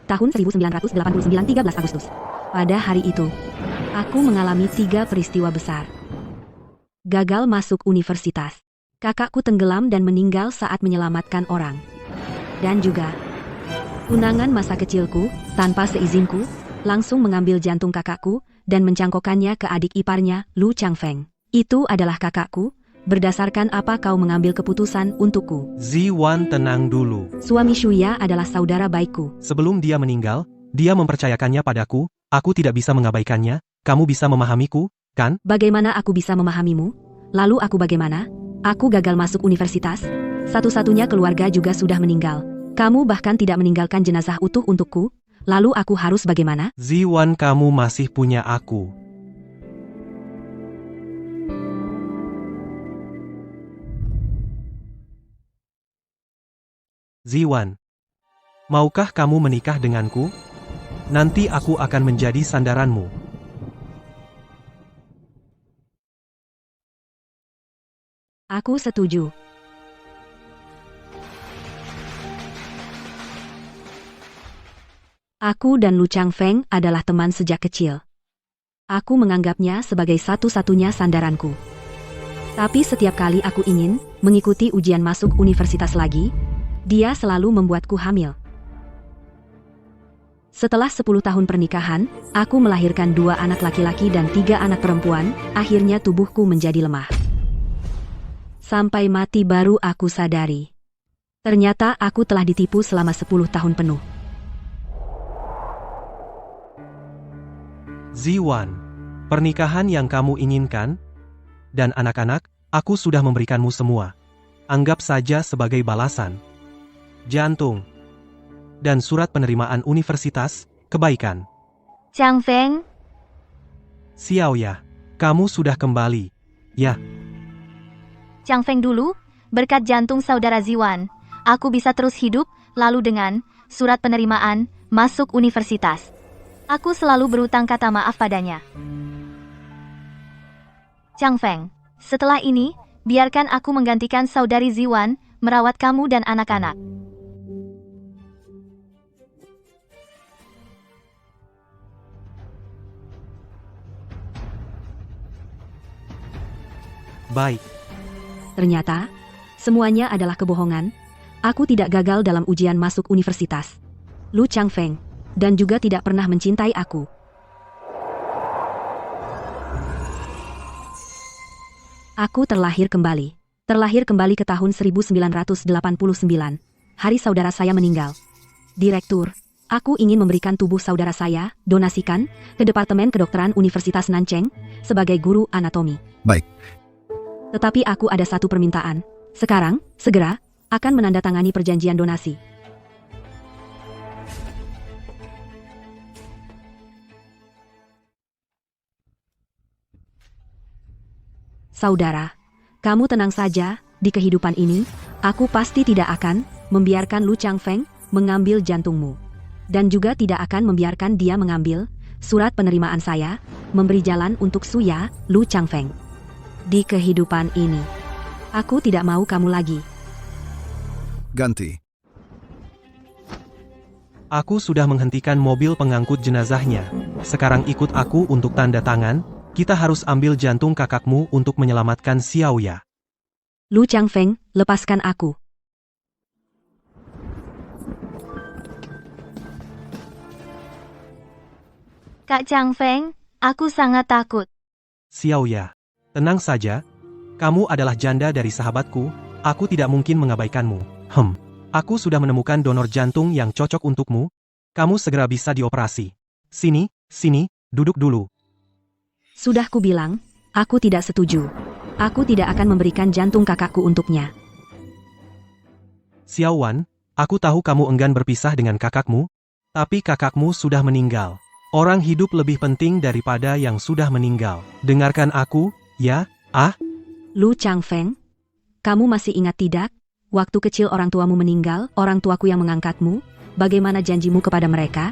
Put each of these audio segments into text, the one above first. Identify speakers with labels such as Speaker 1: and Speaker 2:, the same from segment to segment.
Speaker 1: tahun 1989 13 Agustus. Pada hari itu, aku mengalami 3 peristiwa besar. Gagal masuk universitas. Kakakku tenggelam dan meninggal saat menyelamatkan orang. Dan juga, tunangan masa kecilku, tanpa seizinku, langsung mengambil jantung kakakku dan mencangkokkannya ke adik iparnya, Lu Changfeng. Itu adalah kakakku. Berdasarkan apa kau mengambil keputusan untukku?
Speaker 2: Ziwan, tenang dulu.
Speaker 1: Suami Shuya adalah saudara baikku.
Speaker 2: Sebelum dia meninggal, dia mempercayakannya padaku, aku tidak bisa mengabaikannya, kamu bisa memahamiku, kan?
Speaker 1: Bagaimana aku bisa memahamimu? Lalu aku bagaimana? Aku gagal masuk universitas. Satu-satunya keluarga juga sudah meninggal. Kamu bahkan tidak meninggalkan jenazah utuh untukku. Lalu aku harus bagaimana?
Speaker 2: Ziwan, kamu masih punya aku. Ziwan, maukah kamu menikah denganku? Nanti aku akan menjadi sandaranmu.
Speaker 1: Aku setuju. Aku dan Lu Changfeng adalah teman sejak kecil. Aku menganggapnya sebagai satu-satunya sandaranku. Tapi setiap kali aku ingin mengikuti ujian masuk universitas lagi, dia selalu membuatku hamil. Setelah 10 tahun pernikahan, aku melahirkan 2 anak laki-laki dan 3 anak perempuan, akhirnya tubuhku menjadi lemah. Sampai mati baru aku sadari. Ternyata aku telah ditipu selama 10 tahun penuh.
Speaker 2: Ziwan, pernikahan yang kamu inginkan, dan anak-anak, aku sudah memberikanmu semua. Anggap saja sebagai balasan. Jantung, dan surat penerimaan universitas, kebaikan.
Speaker 3: Changfeng,
Speaker 2: Xiaoya, kamu sudah kembali. Ya,
Speaker 3: Changfeng dulu, berkat jantung saudara Ziwan, aku bisa terus hidup, lalu dengan surat penerimaan, masuk universitas. Aku selalu berutang kata maaf padanya. Changfeng, setelah ini, biarkan aku menggantikan saudari Ziwan, merawat kamu dan anak-anak.
Speaker 2: baik.
Speaker 1: Ternyata, semuanya adalah kebohongan. Aku tidak gagal dalam ujian masuk universitas. Lu Changfeng, dan juga tidak pernah mencintai aku. Aku terlahir kembali. Terlahir kembali ke tahun 1989. Hari saudara saya meninggal. Direktur, aku ingin memberikan tubuh saudara saya, donasikan, ke Departemen Kedokteran Universitas Nancheng, sebagai guru anatomi.
Speaker 4: Baik.
Speaker 1: Tetapi aku ada satu permintaan. Sekarang, segera, akan menandatangani perjanjian donasi. Saudara, kamu tenang saja, di kehidupan ini, aku pasti tidak akan membiarkan Lu Changfeng mengambil jantungmu. Dan juga tidak akan membiarkan dia mengambil surat penerimaan saya, memberi jalan untuk Shuya, Lu Changfeng. Di kehidupan ini, aku tidak mau kamu lagi.
Speaker 4: Ganti.
Speaker 2: Aku sudah menghentikan mobil pengangkut jenazahnya. Sekarang ikut aku untuk tanda tangan, kita harus ambil jantung kakakmu untuk menyelamatkan Xiaoya.
Speaker 1: Lu Changfeng, lepaskan aku.
Speaker 3: Kak Changfeng, aku sangat takut.
Speaker 2: Xiaoya, tenang saja. Kamu adalah janda dari sahabatku, aku tidak mungkin mengabaikanmu. Aku sudah menemukan donor jantung yang cocok untukmu. Kamu segera bisa dioperasi. Sini, duduk dulu.
Speaker 1: Sudah kubilang, aku tidak setuju. Aku tidak akan memberikan jantung kakakku untuknya.
Speaker 2: Xiaowan, aku tahu kamu enggan berpisah dengan kakakmu, tapi kakakmu sudah meninggal. Orang hidup lebih penting daripada yang sudah meninggal. Dengarkan aku, ya,
Speaker 1: Lu Changfeng, kamu masih ingat tidak? Waktu kecil orang tuamu meninggal, orang tuaku yang mengangkatmu, bagaimana janjimu kepada mereka?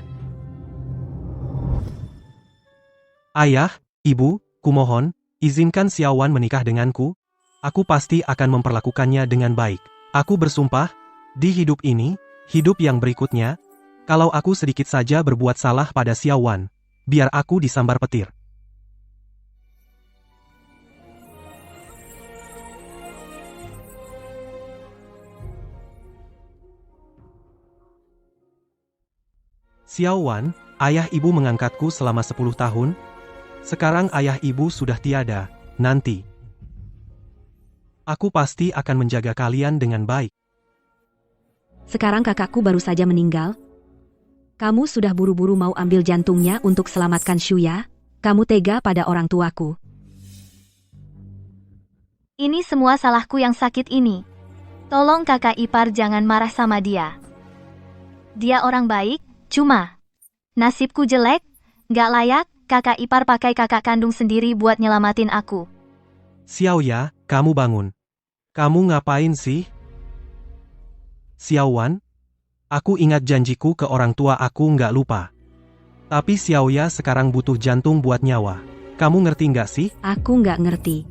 Speaker 2: Ayah, ibu, kumohon, izinkan Xiaowan menikah denganku. Aku pasti akan memperlakukannya dengan baik. Aku bersumpah, di hidup ini, hidup yang berikutnya, Kalau aku sedikit saja berbuat salah pada Xiao Wan, biar aku disambar petir. Xiao Wan, ayah ibu mengangkatku selama 10 tahun. Sekarang ayah ibu sudah tiada, nanti aku pasti akan menjaga kalian dengan baik.
Speaker 1: Sekarang kakakku baru saja meninggal. Kamu sudah buru-buru mau ambil jantungnya untuk selamatkan Shuya? Kamu tega pada orang tuaku.
Speaker 3: Ini semua salahku yang sakit ini. Tolong kakak ipar jangan marah sama dia. Dia orang baik, cuma nasibku jelek, gak layak, kakak ipar pakai kakak kandung sendiri buat nyelamatin aku.
Speaker 2: Xiao Ya, kamu bangun. Kamu ngapain sih? Xiao Wan, aku ingat janjiku ke orang tua aku nggak lupa. Tapi Xiao Ya sekarang butuh jantung buat nyawa. Kamu ngerti nggak sih?
Speaker 1: Aku nggak ngerti.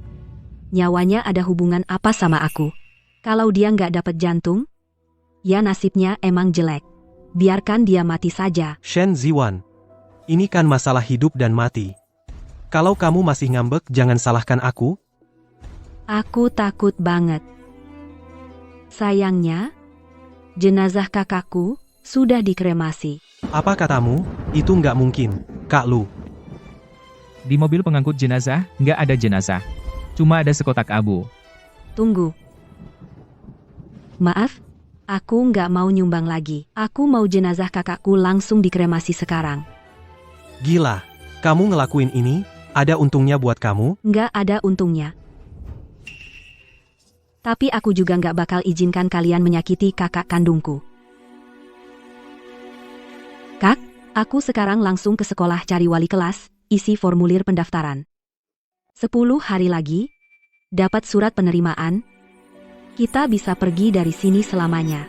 Speaker 1: Nyawanya ada hubungan apa sama aku? Kalau dia nggak dapat jantung, ya nasibnya emang jelek. Biarkan dia mati saja.
Speaker 2: Shen Ziwan, ini kan masalah hidup dan mati. Kalau kamu masih ngambek jangan salahkan aku.
Speaker 1: Aku takut banget. Sayangnya, jenazah kakakku sudah dikremasi.
Speaker 2: Apa katamu? Itu nggak mungkin, Kak Lu.
Speaker 5: Di mobil pengangkut jenazah, nggak ada jenazah. Cuma ada sekotak abu.
Speaker 1: Tunggu. Maaf, aku nggak mau nyumbang lagi. Aku mau jenazah kakakku langsung dikremasi sekarang.
Speaker 2: Gila, kamu ngelakuin ini, ada untungnya buat kamu?
Speaker 1: Nggak ada untungnya. Tapi aku juga nggak bakal izinkan kalian menyakiti kakak kandungku. Kak, aku sekarang langsung ke sekolah cari wali kelas, isi formulir pendaftaran. 10 hari lagi, dapat surat penerimaan, kita bisa pergi dari sini selamanya.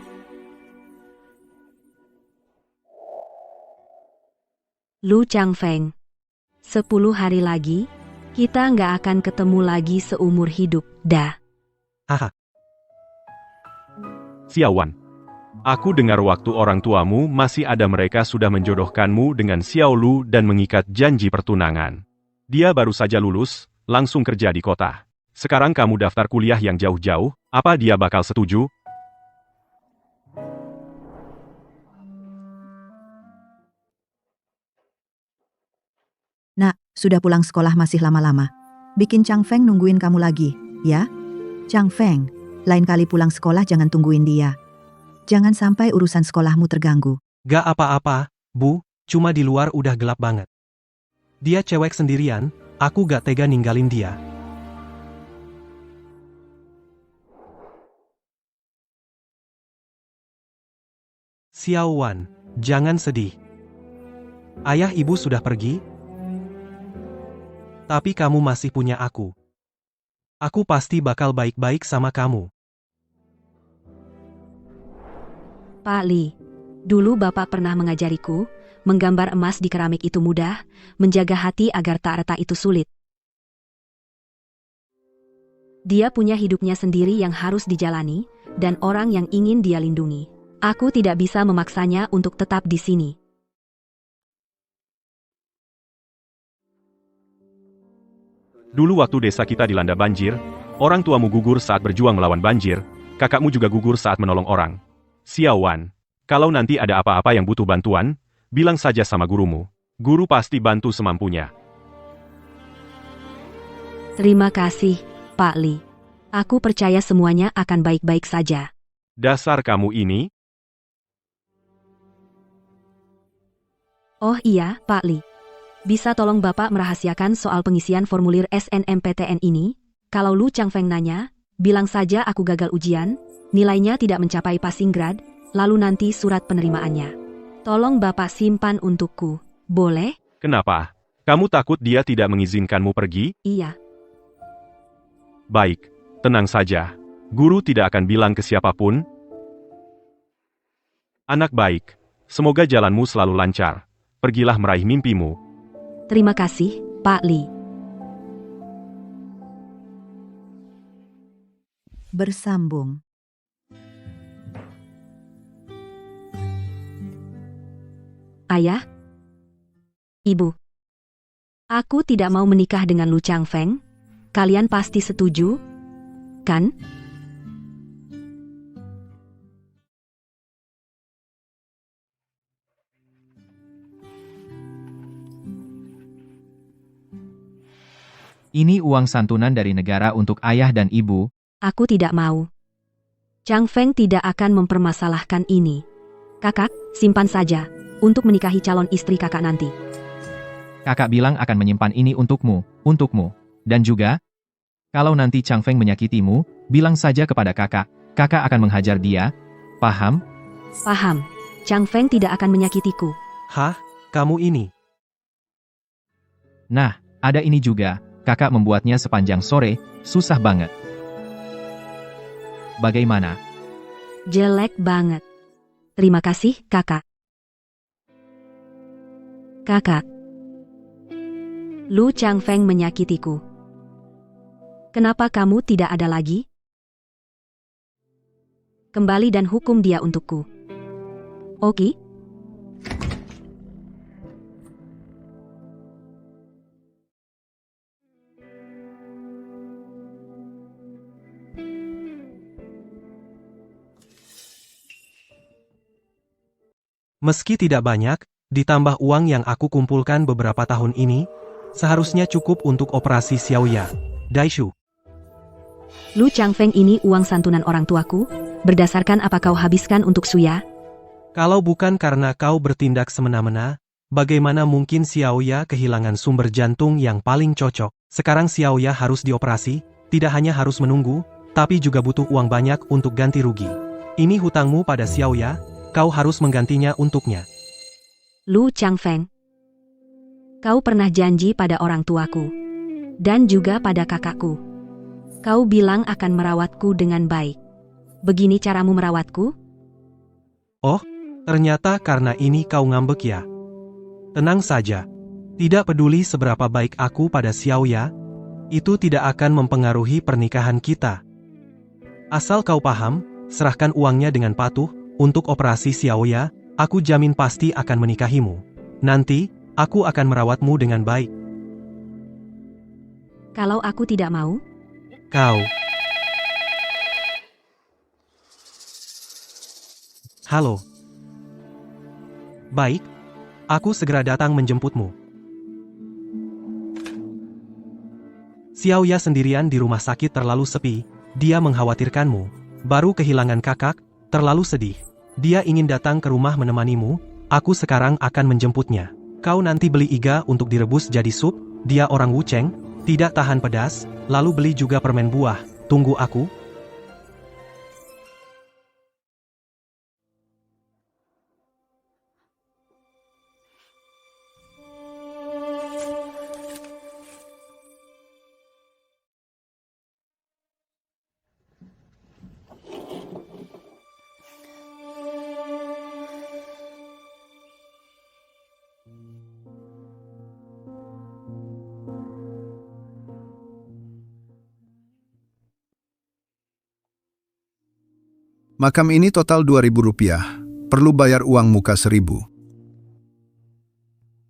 Speaker 1: Lu Changfeng, 10 hari lagi, kita nggak akan ketemu lagi seumur hidup, dah.
Speaker 2: Haha,
Speaker 6: Xiao Wan, aku dengar waktu orang tuamu masih ada mereka sudah menjodohkanmu dengan Xiao Lu dan mengikat janji pertunangan. Dia baru saja lulus, langsung kerja di kota. Sekarang kamu daftar kuliah yang jauh-jauh, apa dia bakal setuju?
Speaker 7: Nak, sudah pulang sekolah masih lama-lama. Bikin Chang Feng nungguin kamu lagi, ya? Chang Feng, lain kali pulang sekolah jangan tungguin dia. Jangan sampai urusan sekolahmu terganggu.
Speaker 2: gak apa-apa, Bu, cuma di luar udah gelap banget. Dia cewek sendirian, aku gak tega ninggalin dia. Xiao Wan, jangan sedih. Ayah ibu sudah pergi, tapi kamu masih punya aku. Aku pasti bakal baik-baik sama kamu.
Speaker 1: Pak Li, dulu Bapak pernah mengajariku, menggambar emas di keramik itu mudah, menjaga hati agar tak retak itu sulit. Dia punya hidupnya sendiri yang harus dijalani, dan orang yang ingin dia lindungi. Aku tidak bisa memaksanya untuk tetap di sini.
Speaker 6: Dulu waktu desa kita dilanda banjir, orang tuamu gugur saat berjuang melawan banjir, kakakmu juga gugur saat menolong orang. Xiao Wan, kalau nanti ada apa-apa yang butuh bantuan, bilang saja sama gurumu. Guru pasti bantu semampunya.
Speaker 1: Terima kasih, Pak Li. Aku percaya semuanya akan baik-baik saja.
Speaker 6: Dasar kamu ini,
Speaker 1: Oh iya, Pak Li. Bisa tolong Bapak merahasiakan soal pengisian formulir SNMPTN ini? Kalau Lu Changfeng nanya, bilang saja aku gagal ujian, nilainya tidak mencapai passing grade, lalu nanti surat penerimaannya. Tolong Bapak simpan untukku, boleh?
Speaker 6: kenapa? Kamu takut dia tidak mengizinkanmu pergi?
Speaker 1: Iya.
Speaker 6: Baik, tenang saja. Guru tidak akan bilang ke siapapun. Anak baik, semoga jalanmu selalu lancar. Pergilah meraih mimpimu.
Speaker 1: Terima kasih, Pak Li.
Speaker 7: Bersambung.
Speaker 1: Ayah? Ibu. Aku tidak mau menikah dengan Lu Changfeng. Kalian pasti setuju, kan?
Speaker 5: Ini uang santunan dari negara untuk ayah dan ibu.
Speaker 1: Aku tidak mau. Changfeng tidak akan mempermasalahkan ini. Kakak, simpan saja, untuk menikahi calon istri kakak nanti.
Speaker 5: Kakak bilang akan menyimpan ini untukmu. Dan juga, kalau nanti Changfeng menyakitimu, bilang saja kepada kakak. Kakak akan menghajar dia. Paham?
Speaker 1: Paham, Changfeng tidak akan menyakitiku.
Speaker 2: Hah? Kamu ini?
Speaker 5: Nah, ada ini juga. Kakak membuatnya sepanjang sore, susah banget. Bagaimana?
Speaker 1: Jelek banget. Terima kasih, kakak. Kakak. Lu Changfeng menyakitiku. Kenapa kamu tidak ada lagi? Kembali dan hukum dia untukku. Oke?
Speaker 2: Meski tidak banyak, ditambah uang yang aku kumpulkan beberapa tahun ini, seharusnya cukup untuk operasi Xiaoya. Daishu.
Speaker 1: Lu Changfeng ini uang santunan orang tuaku, berdasarkan apa kau habiskan untuk Suya?
Speaker 2: Kalau bukan karena kau bertindak semena-mena, bagaimana mungkin Xiaoya kehilangan sumber jantung yang paling cocok? Sekarang Xiaoya harus dioperasi, tidak hanya harus menunggu, tapi juga butuh uang banyak untuk ganti rugi. Ini hutangmu pada Xiaoya, kau harus menggantinya untuknya.
Speaker 1: Lu Changfeng. Kau pernah janji pada orang tuaku, dan juga pada kakakku. Kau bilang akan merawatku dengan baik. Begini caramu merawatku?
Speaker 2: Oh, ternyata karena ini kau ngambek ya. Tenang saja. Tidak peduli seberapa baik aku pada Xiaoya, itu tidak akan mempengaruhi pernikahan kita. Asal kau paham, serahkan uangnya dengan patuh, untuk operasi Xiaoya, aku jamin pasti akan menikahimu. Nanti, aku akan merawatmu dengan baik.
Speaker 1: Kalau aku tidak mau?
Speaker 2: Kau. Halo. Baik, aku segera datang menjemputmu. Xiaoya sendirian di rumah sakit terlalu sepi, dia mengkhawatirkanmu. Baru kehilangan kakak, terlalu sedih. Dia ingin datang ke rumah menemanimu, aku sekarang akan menjemputnya. Kau nanti beli iga untuk direbus jadi sup, dia orang Wucheng, tidak tahan pedas, lalu beli juga permen buah, tunggu aku.
Speaker 4: Makam ini total Rp2.000. Perlu bayar uang muka Rp1.000.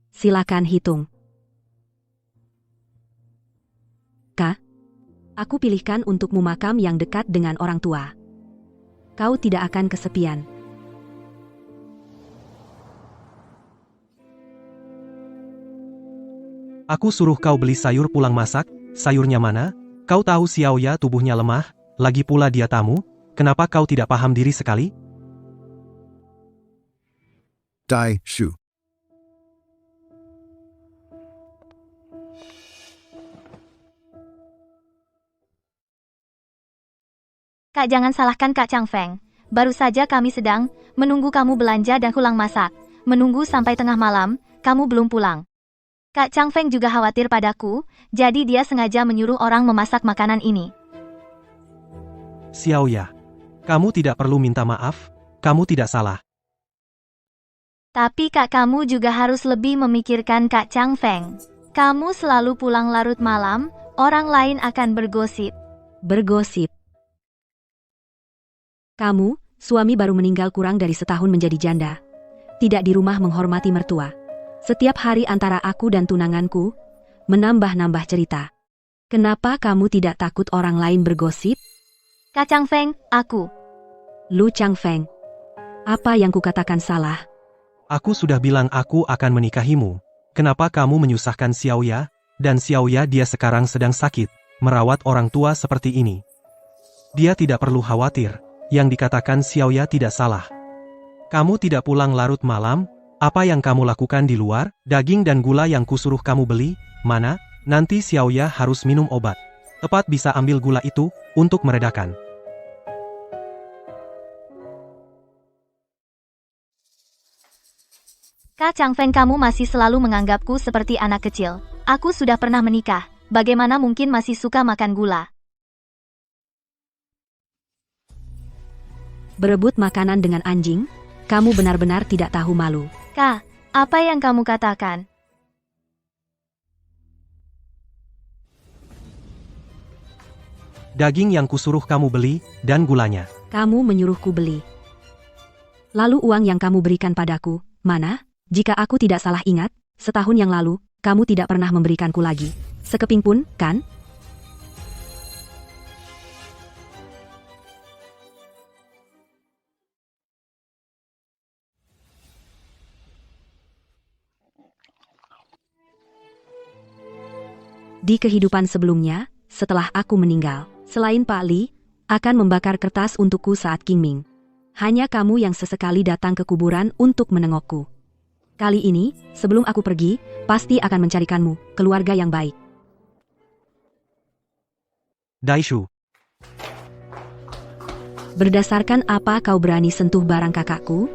Speaker 1: Silakan hitung. Kak, aku pilihkan untukmu makam yang dekat dengan orang tua. Kau tidak akan kesepian.
Speaker 2: Aku suruh kau beli sayur pulang masak, sayurnya mana? Kau tahu Xiaoya tubuhnya lemah, lagi pula dia tamu, kenapa kau tidak paham diri sekali?
Speaker 4: Daishu.
Speaker 3: Kak, jangan salahkan Kak Changfeng. Baru saja kami sedang menunggu kamu belanja dan pulang masak. Menunggu sampai tengah malam, kamu belum pulang. Kak Changfeng juga khawatir padaku, jadi dia sengaja menyuruh orang memasak makanan ini.
Speaker 2: Xiaoya, kamu tidak perlu minta maaf, kamu tidak salah.
Speaker 3: Tapi Kak, kamu juga harus lebih memikirkan Kak Changfeng. Kamu selalu pulang larut malam, orang lain akan bergosip.
Speaker 1: Bergosip. Kamu, suami baru meninggal kurang dari setahun menjadi janda. tidak di rumah menghormati mertua. Setiap hari antara aku dan tunanganku, menambah-nambah cerita. Kenapa kamu tidak takut orang lain bergosip?
Speaker 3: Kak Chang Feng, aku.
Speaker 1: Lu Chang Feng. Apa yang kukatakan salah?
Speaker 2: Aku sudah bilang aku akan menikahimu. Kenapa kamu menyusahkan Xiaoya? Dan Xiaoya dia sekarang sedang sakit, merawat orang tua seperti ini. Dia tidak perlu khawatir, yang dikatakan Xiaoya tidak salah. Kamu tidak pulang larut malam? Apa yang kamu lakukan di luar? Daging dan gula yang kusuruh kamu beli? Mana? Nanti Xiaoya harus minum obat. Tepat bisa ambil gula itu, untuk meredakan.
Speaker 3: Kak Chang Feng, kamu masih selalu menganggapku seperti anak kecil. Aku sudah pernah menikah. Bagaimana mungkin masih suka makan gula?
Speaker 1: Berebut makanan dengan anjing? Kamu benar-benar tidak tahu malu.
Speaker 3: Kak, apa yang kamu katakan?
Speaker 2: Daging yang kusuruh kamu beli, dan gulanya.
Speaker 1: Kamu menyuruhku beli. Lalu uang yang kamu berikan padaku, mana? Jika aku tidak salah ingat, setahun yang lalu, kamu tidak pernah memberikanku lagi. Sekeping pun, kan? Di kehidupan sebelumnya, setelah aku meninggal, selain Pak Li, akan membakar kertas untukku saat King Ming. Hanya kamu yang sesekali datang ke kuburan untuk menengokku. Kali ini, sebelum aku pergi, pasti akan mencarikanmu, keluarga yang baik.
Speaker 2: Daishu.
Speaker 1: Berdasarkan apa kau berani sentuh barang kakakku?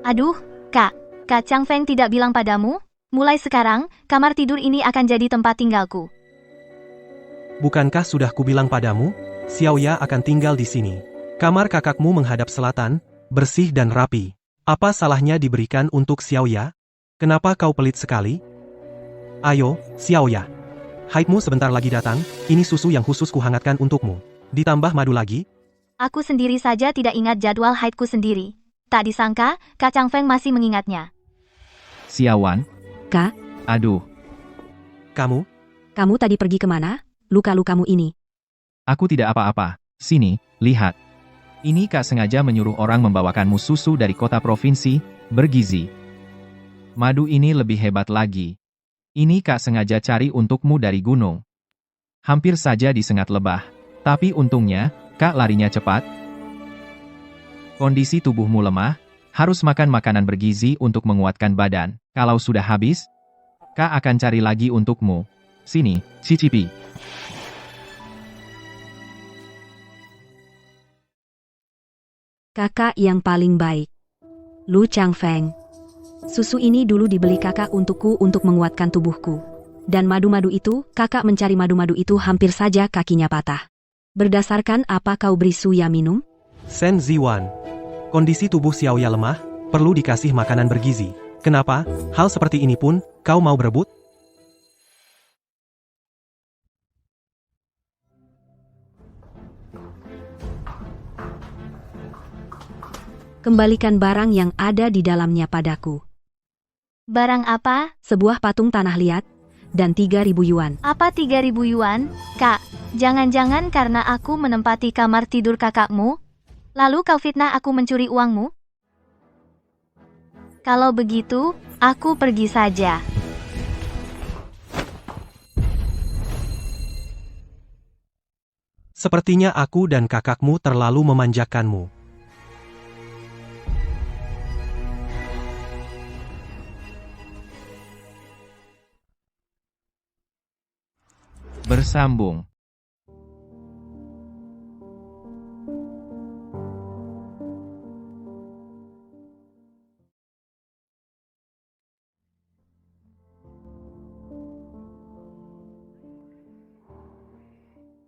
Speaker 3: Aduh, Kak. Kak Chang Feng tidak bilang padamu? Mulai sekarang, kamar tidur ini akan jadi tempat tinggalku.
Speaker 2: Bukankah sudah kubilang padamu, Xiaoya akan tinggal di sini. Kamar kakakmu menghadap selatan, bersih dan rapi. Apa salahnya diberikan untuk Xiaoya? Kenapa kau pelit sekali? Ayo, Xiaoya. Haidmu sebentar lagi datang, ini susu yang khusus kuhangatkan untukmu. Ditambah madu lagi.
Speaker 3: Aku sendiri saja tidak ingat jadwal haidku sendiri. Tak disangka, Kak Chang Feng masih mengingatnya.
Speaker 5: Xiaowan,
Speaker 1: Kak,
Speaker 5: aduh,
Speaker 1: kamu tadi pergi kemana? Luka-lukamu ini.
Speaker 5: aku tidak apa-apa. Sini, lihat. Ini Kak sengaja menyuruh orang membawakanmu susu dari kota provinsi, bergizi. Madu ini lebih hebat lagi. Ini Kak sengaja cari untukmu dari gunung. Hampir saja disengat lebah. Tapi untungnya, Kak larinya cepat. Kondisi tubuhmu lemah, harus makan makanan bergizi untuk menguatkan badan. Kalau sudah habis, Kak akan cari lagi untukmu. Sini, cicipi.
Speaker 1: Kakak yang paling baik. Lu Chang Feng. Susu ini dulu dibeli kakak untukku untuk menguatkan tubuhku. Dan madu-madu itu, kakak mencari madu-madu itu hampir saja kakinya patah. Berdasarkan apa kau beri Suya minum?
Speaker 2: Shen Ziwan. Kondisi tubuh Xiaoya lemah, perlu dikasih makanan bergizi. Kenapa? Hal seperti ini pun, kau mau berebut?
Speaker 1: Kembalikan barang yang ada di dalamnya padaku.
Speaker 3: Barang apa?
Speaker 1: Sebuah patung tanah liat, dan 3.000 yuan.
Speaker 3: Apa 3.000 yuan? Kak, jangan-jangan karena aku menempati kamar tidur kakakmu? Lalu kau fitnah aku mencuri uangmu? Kalau begitu, aku pergi saja.
Speaker 2: Sepertinya aku dan kakakmu terlalu memanjakanmu.
Speaker 5: Bersambung.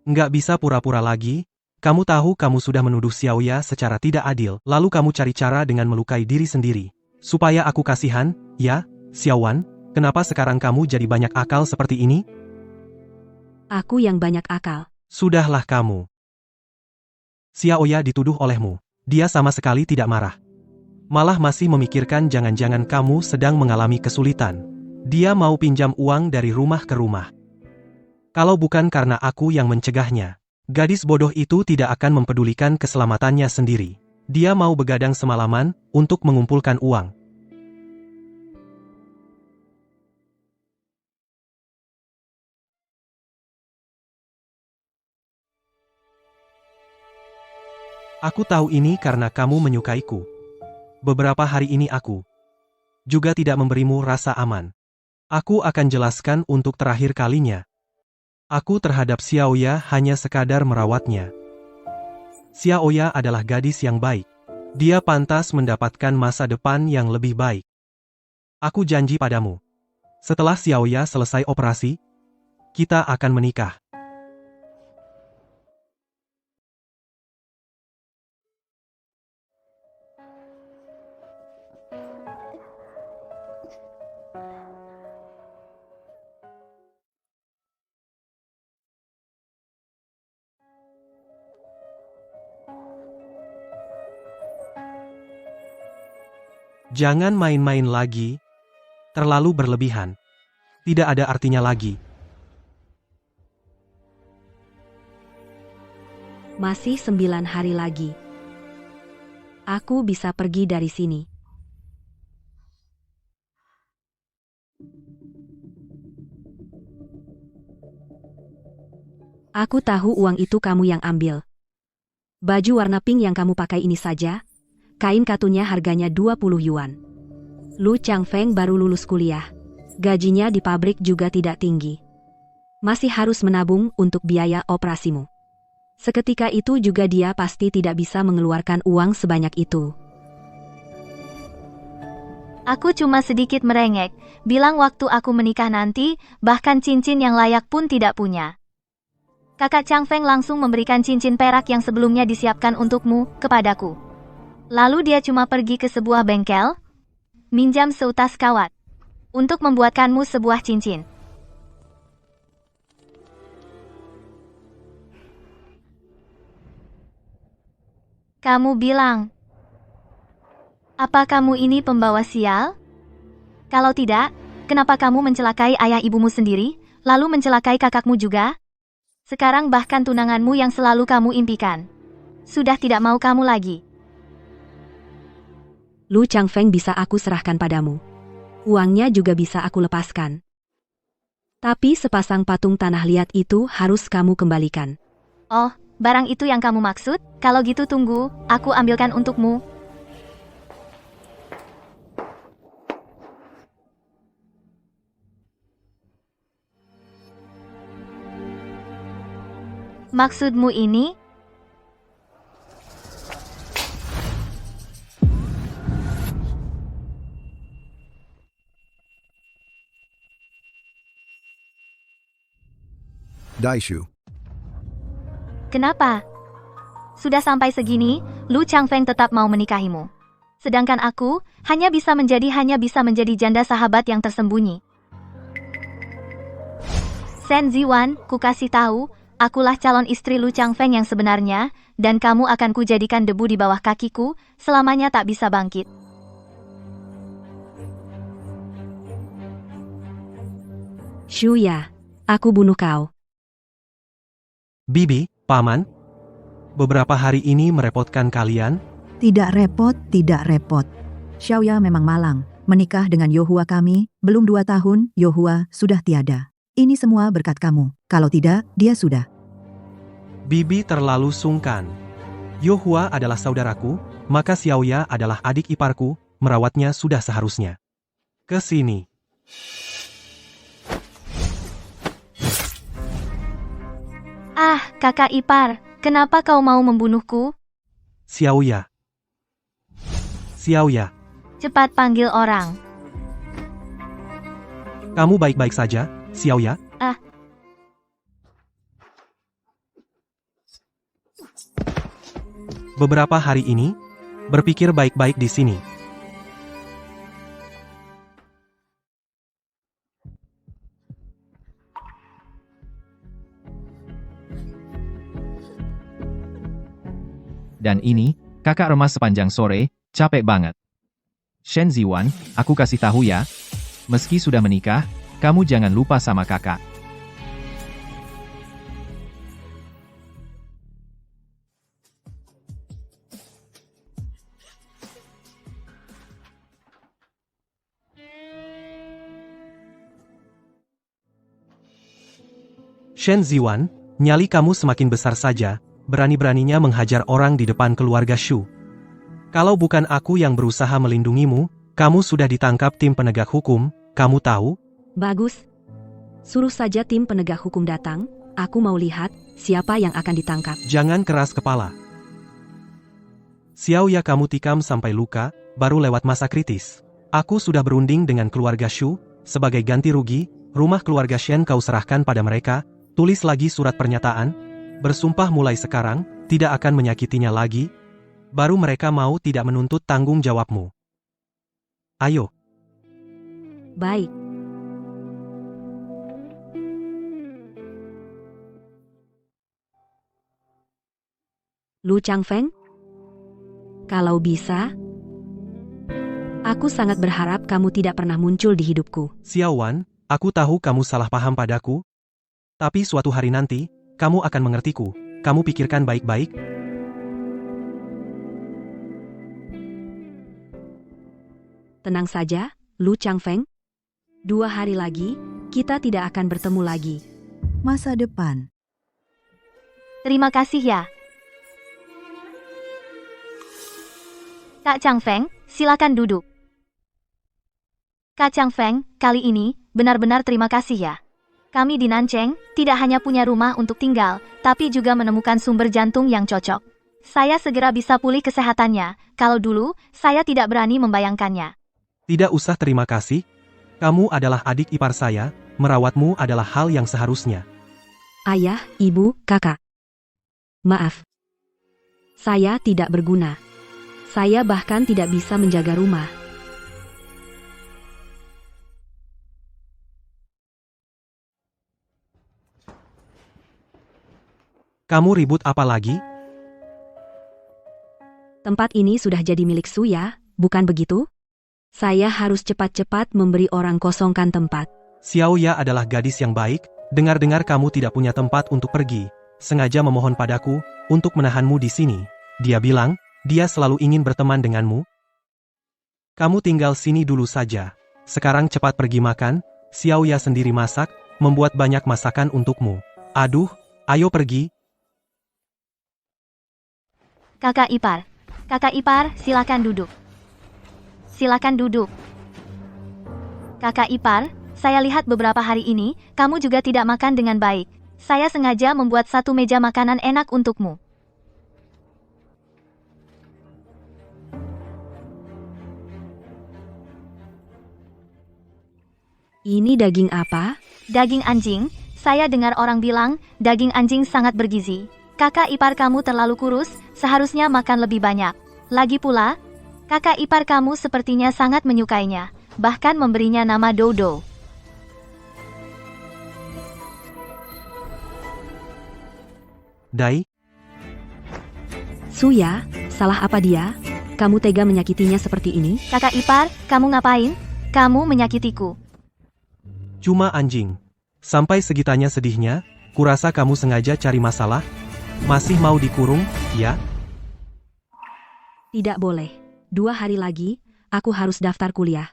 Speaker 2: Nggak bisa pura-pura lagi, kamu tahu kamu sudah menuduh Xiaoya secara tidak adil, lalu kamu cari cara dengan melukai diri sendiri. Supaya aku kasihan, ya, Xiaowan, kenapa sekarang kamu jadi banyak akal seperti ini?
Speaker 1: Aku yang banyak akal.
Speaker 2: Sudahlah kamu. Xiaoya dituduh olehmu. Dia sama sekali tidak marah. Malah masih memikirkan jangan-jangan kamu sedang mengalami kesulitan. Dia mau pinjam uang dari rumah ke rumah. Kalau bukan karena aku yang mencegahnya, gadis bodoh itu tidak akan mempedulikan keselamatannya sendiri. Dia mau begadang semalaman untuk mengumpulkan uang. Aku tahu ini karena kamu menyukaiku. Beberapa hari ini aku juga tidak memberimu rasa aman. Aku akan jelaskan untuk terakhir kalinya. Aku terhadap Xiaoya hanya sekadar merawatnya. Xiaoya adalah gadis yang baik. Dia pantas mendapatkan masa depan yang lebih baik. Aku janji padamu. Setelah Xiaoya selesai operasi, kita akan menikah. Jangan main-main lagi, terlalu berlebihan. Tidak ada artinya lagi.
Speaker 1: Masih 9 hari lagi. Aku bisa pergi dari sini. Aku tahu uang itu kamu yang ambil. Baju warna pink yang kamu pakai ini saja, kain katunnya harganya 20 yuan. Lu Changfeng baru lulus kuliah. Gajinya di pabrik juga tidak tinggi. Masih harus menabung untuk biaya operasimu. Seketika itu juga dia pasti tidak bisa mengeluarkan uang sebanyak itu.
Speaker 3: Aku cuma sedikit merengek, bilang waktu aku menikah nanti, bahkan cincin yang layak pun tidak punya. Kakak Changfeng langsung memberikan cincin perak yang sebelumnya disiapkan untukmu, kepadaku. Lalu dia cuma pergi ke sebuah bengkel, minjam seutas kawat, untuk membuatkanmu sebuah cincin. Kamu bilang, apa kamu ini pembawa sial? Kalau tidak, kenapa kamu mencelakai ayah ibumu sendiri, lalu mencelakai kakakmu juga? Sekarang bahkan tunanganmu yang selalu kamu impikan sudah tidak mau kamu lagi.
Speaker 1: Lu Changfeng bisa aku serahkan padamu. Uangnya juga bisa aku lepaskan. Tapi sepasang patung tanah liat itu harus kamu kembalikan.
Speaker 3: Oh, barang itu yang kamu maksud? Kalau gitu tunggu, aku ambilkan untukmu. Maksudmu ini?
Speaker 4: Daishu.
Speaker 3: Kenapa? Sudah sampai segini, Lu Changfeng tetap mau menikahimu. Sedangkan aku, hanya bisa menjadi janda sahabat yang tersembunyi. Shen Ziwan, ku kasih tahu, akulah calon istri Lu Changfeng yang sebenarnya, dan kamu akan kujadikan debu di bawah kakiku, selamanya tak bisa bangkit.
Speaker 1: Shuya, aku bunuh kau.
Speaker 2: Bibi, Paman, beberapa hari ini merepotkan kalian?
Speaker 7: Tidak repot, tidak repot. Xiaoya memang malang. Menikah dengan Yohua kami, belum 2 tahun, Yohua sudah tiada. Ini semua berkat kamu. Kalau tidak, dia sudah.
Speaker 2: Bibi terlalu sungkan. Yohua adalah saudaraku, maka Xiaoya adalah adik iparku, merawatnya sudah seharusnya. Ke sini.
Speaker 3: Ah, kakak ipar, kenapa kau mau membunuhku?
Speaker 2: Xiaoya. Xiaoya,
Speaker 3: Cepat panggil orang.
Speaker 2: kamu baik-baik saja, Xiaoya?
Speaker 3: Ah.
Speaker 2: Beberapa hari ini, berpikir baik-baik di sini.
Speaker 5: Dan ini, kakak remas sepanjang sore, capek banget. Shen Ziwan, aku kasih tahu ya. Meski sudah menikah, kamu jangan lupa sama kakak.
Speaker 2: Shen Ziwan, nyali kamu semakin besar saja, berani-beraninya menghajar orang di depan keluarga Shu. Kalau bukan aku yang berusaha melindungimu, kamu sudah ditangkap tim penegak hukum, kamu tahu?
Speaker 1: Bagus. Suruh saja tim penegak hukum datang, aku mau lihat siapa yang akan ditangkap.
Speaker 2: Jangan keras kepala. Xiao Ya kamu tikam sampai luka, baru lewat masa kritis. Aku sudah berunding dengan keluarga Shu, sebagai ganti rugi, rumah keluarga Shen kau serahkan pada mereka, tulis lagi surat pernyataan, bersumpah mulai sekarang, tidak akan menyakitinya lagi, baru mereka mau tidak menuntut tanggung jawabmu. Ayo.
Speaker 1: Baik. Lu Changfeng? Kalau bisa, aku sangat berharap kamu tidak pernah muncul di hidupku.
Speaker 2: Xiao Wan, aku tahu kamu salah paham padaku, tapi suatu hari nanti, kamu akan mengertiku. Kamu pikirkan baik-baik.
Speaker 1: Tenang saja, Lu Changfeng. 2 hari lagi, kita tidak akan bertemu lagi.
Speaker 7: Masa depan.
Speaker 3: Terima kasih ya. Kak Changfeng, silakan duduk. Kak Changfeng, kali ini, benar-benar terima kasih ya. Kami di Nancheng, tidak hanya punya rumah untuk tinggal, tapi juga menemukan sumber jantung yang cocok. Saya segera bisa pulih kesehatannya, kalau dulu, saya tidak berani membayangkannya.
Speaker 2: Tidak usah terima kasih. Kamu adalah adik ipar saya, merawatmu adalah hal yang seharusnya.
Speaker 1: Ayah, ibu, kakak. Maaf. Saya tidak berguna. Saya bahkan tidak bisa menjaga rumah.
Speaker 2: Kamu ribut apa lagi?
Speaker 1: Tempat ini sudah jadi milik Suya, bukan begitu? Saya harus cepat-cepat memberi orang kosongkan tempat.
Speaker 2: Xiao Ya adalah gadis yang baik, dengar-dengar kamu tidak punya tempat untuk pergi, sengaja memohon padaku, untuk menahanmu di sini. Dia bilang, dia selalu ingin berteman denganmu. Kamu tinggal sini dulu saja. Sekarang cepat pergi makan, Xiao Ya sendiri masak, membuat banyak masakan untukmu. Aduh, ayo pergi.
Speaker 3: Kakak ipar, silakan duduk. Silakan duduk. Kakak ipar, saya lihat beberapa hari ini, kamu juga tidak makan dengan baik. Saya sengaja membuat satu meja makanan enak untukmu.
Speaker 1: Ini daging apa?
Speaker 3: Daging anjing, saya dengar orang bilang, daging anjing sangat bergizi. Kakak ipar kamu terlalu kurus, seharusnya makan lebih banyak. Lagi pula, kakak ipar kamu sepertinya sangat menyukainya, bahkan memberinya nama Dodo.
Speaker 2: Dai,
Speaker 1: Suya, salah apa dia? Kamu tega menyakitinya seperti ini?
Speaker 3: Kakak ipar, kamu ngapain? Kamu menyakitiku.
Speaker 2: cuma anjing. Sampai segitanya sedihnya, kurasa kamu sengaja cari masalah? Masih mau dikurung, ya?
Speaker 1: Tidak boleh. 2 hari lagi, aku harus daftar kuliah.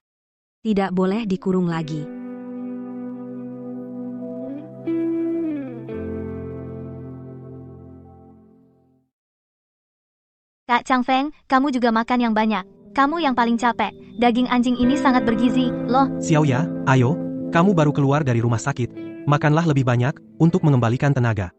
Speaker 1: Tidak boleh dikurung lagi.
Speaker 3: Kak Changfeng, kamu juga makan yang banyak. Kamu yang paling capek. Daging anjing ini sangat bergizi, loh.
Speaker 2: Xiao Ya, ayo, kamu baru keluar dari rumah sakit. Makanlah lebih banyak, untuk mengembalikan tenaga.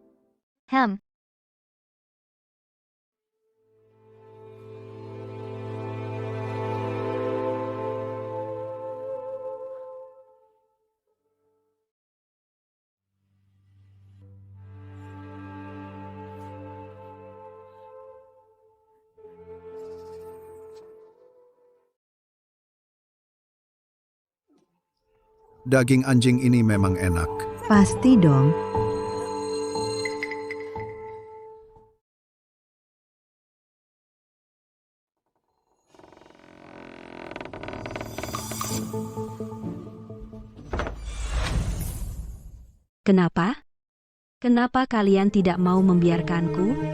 Speaker 4: Daging anjing ini memang enak.
Speaker 7: Pasti dong.
Speaker 1: Kenapa? Kenapa kalian tidak mau membiarkanku?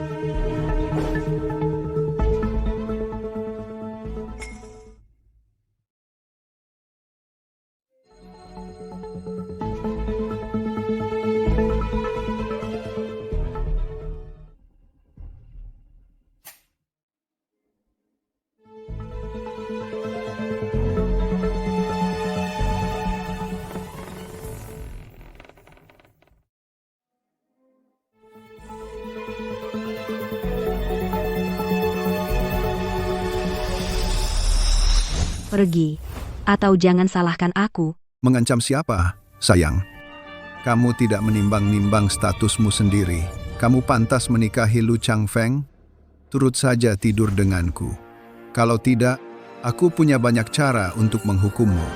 Speaker 1: Pergi, atau jangan salahkan aku.
Speaker 4: Mengancam siapa, sayang? Kamu tidak menimbang-nimbang statusmu sendiri. Kamu pantas menikahi Lu Changfeng? Turut saja tidur denganku. Kalau tidak, aku punya banyak cara untuk menghukummu.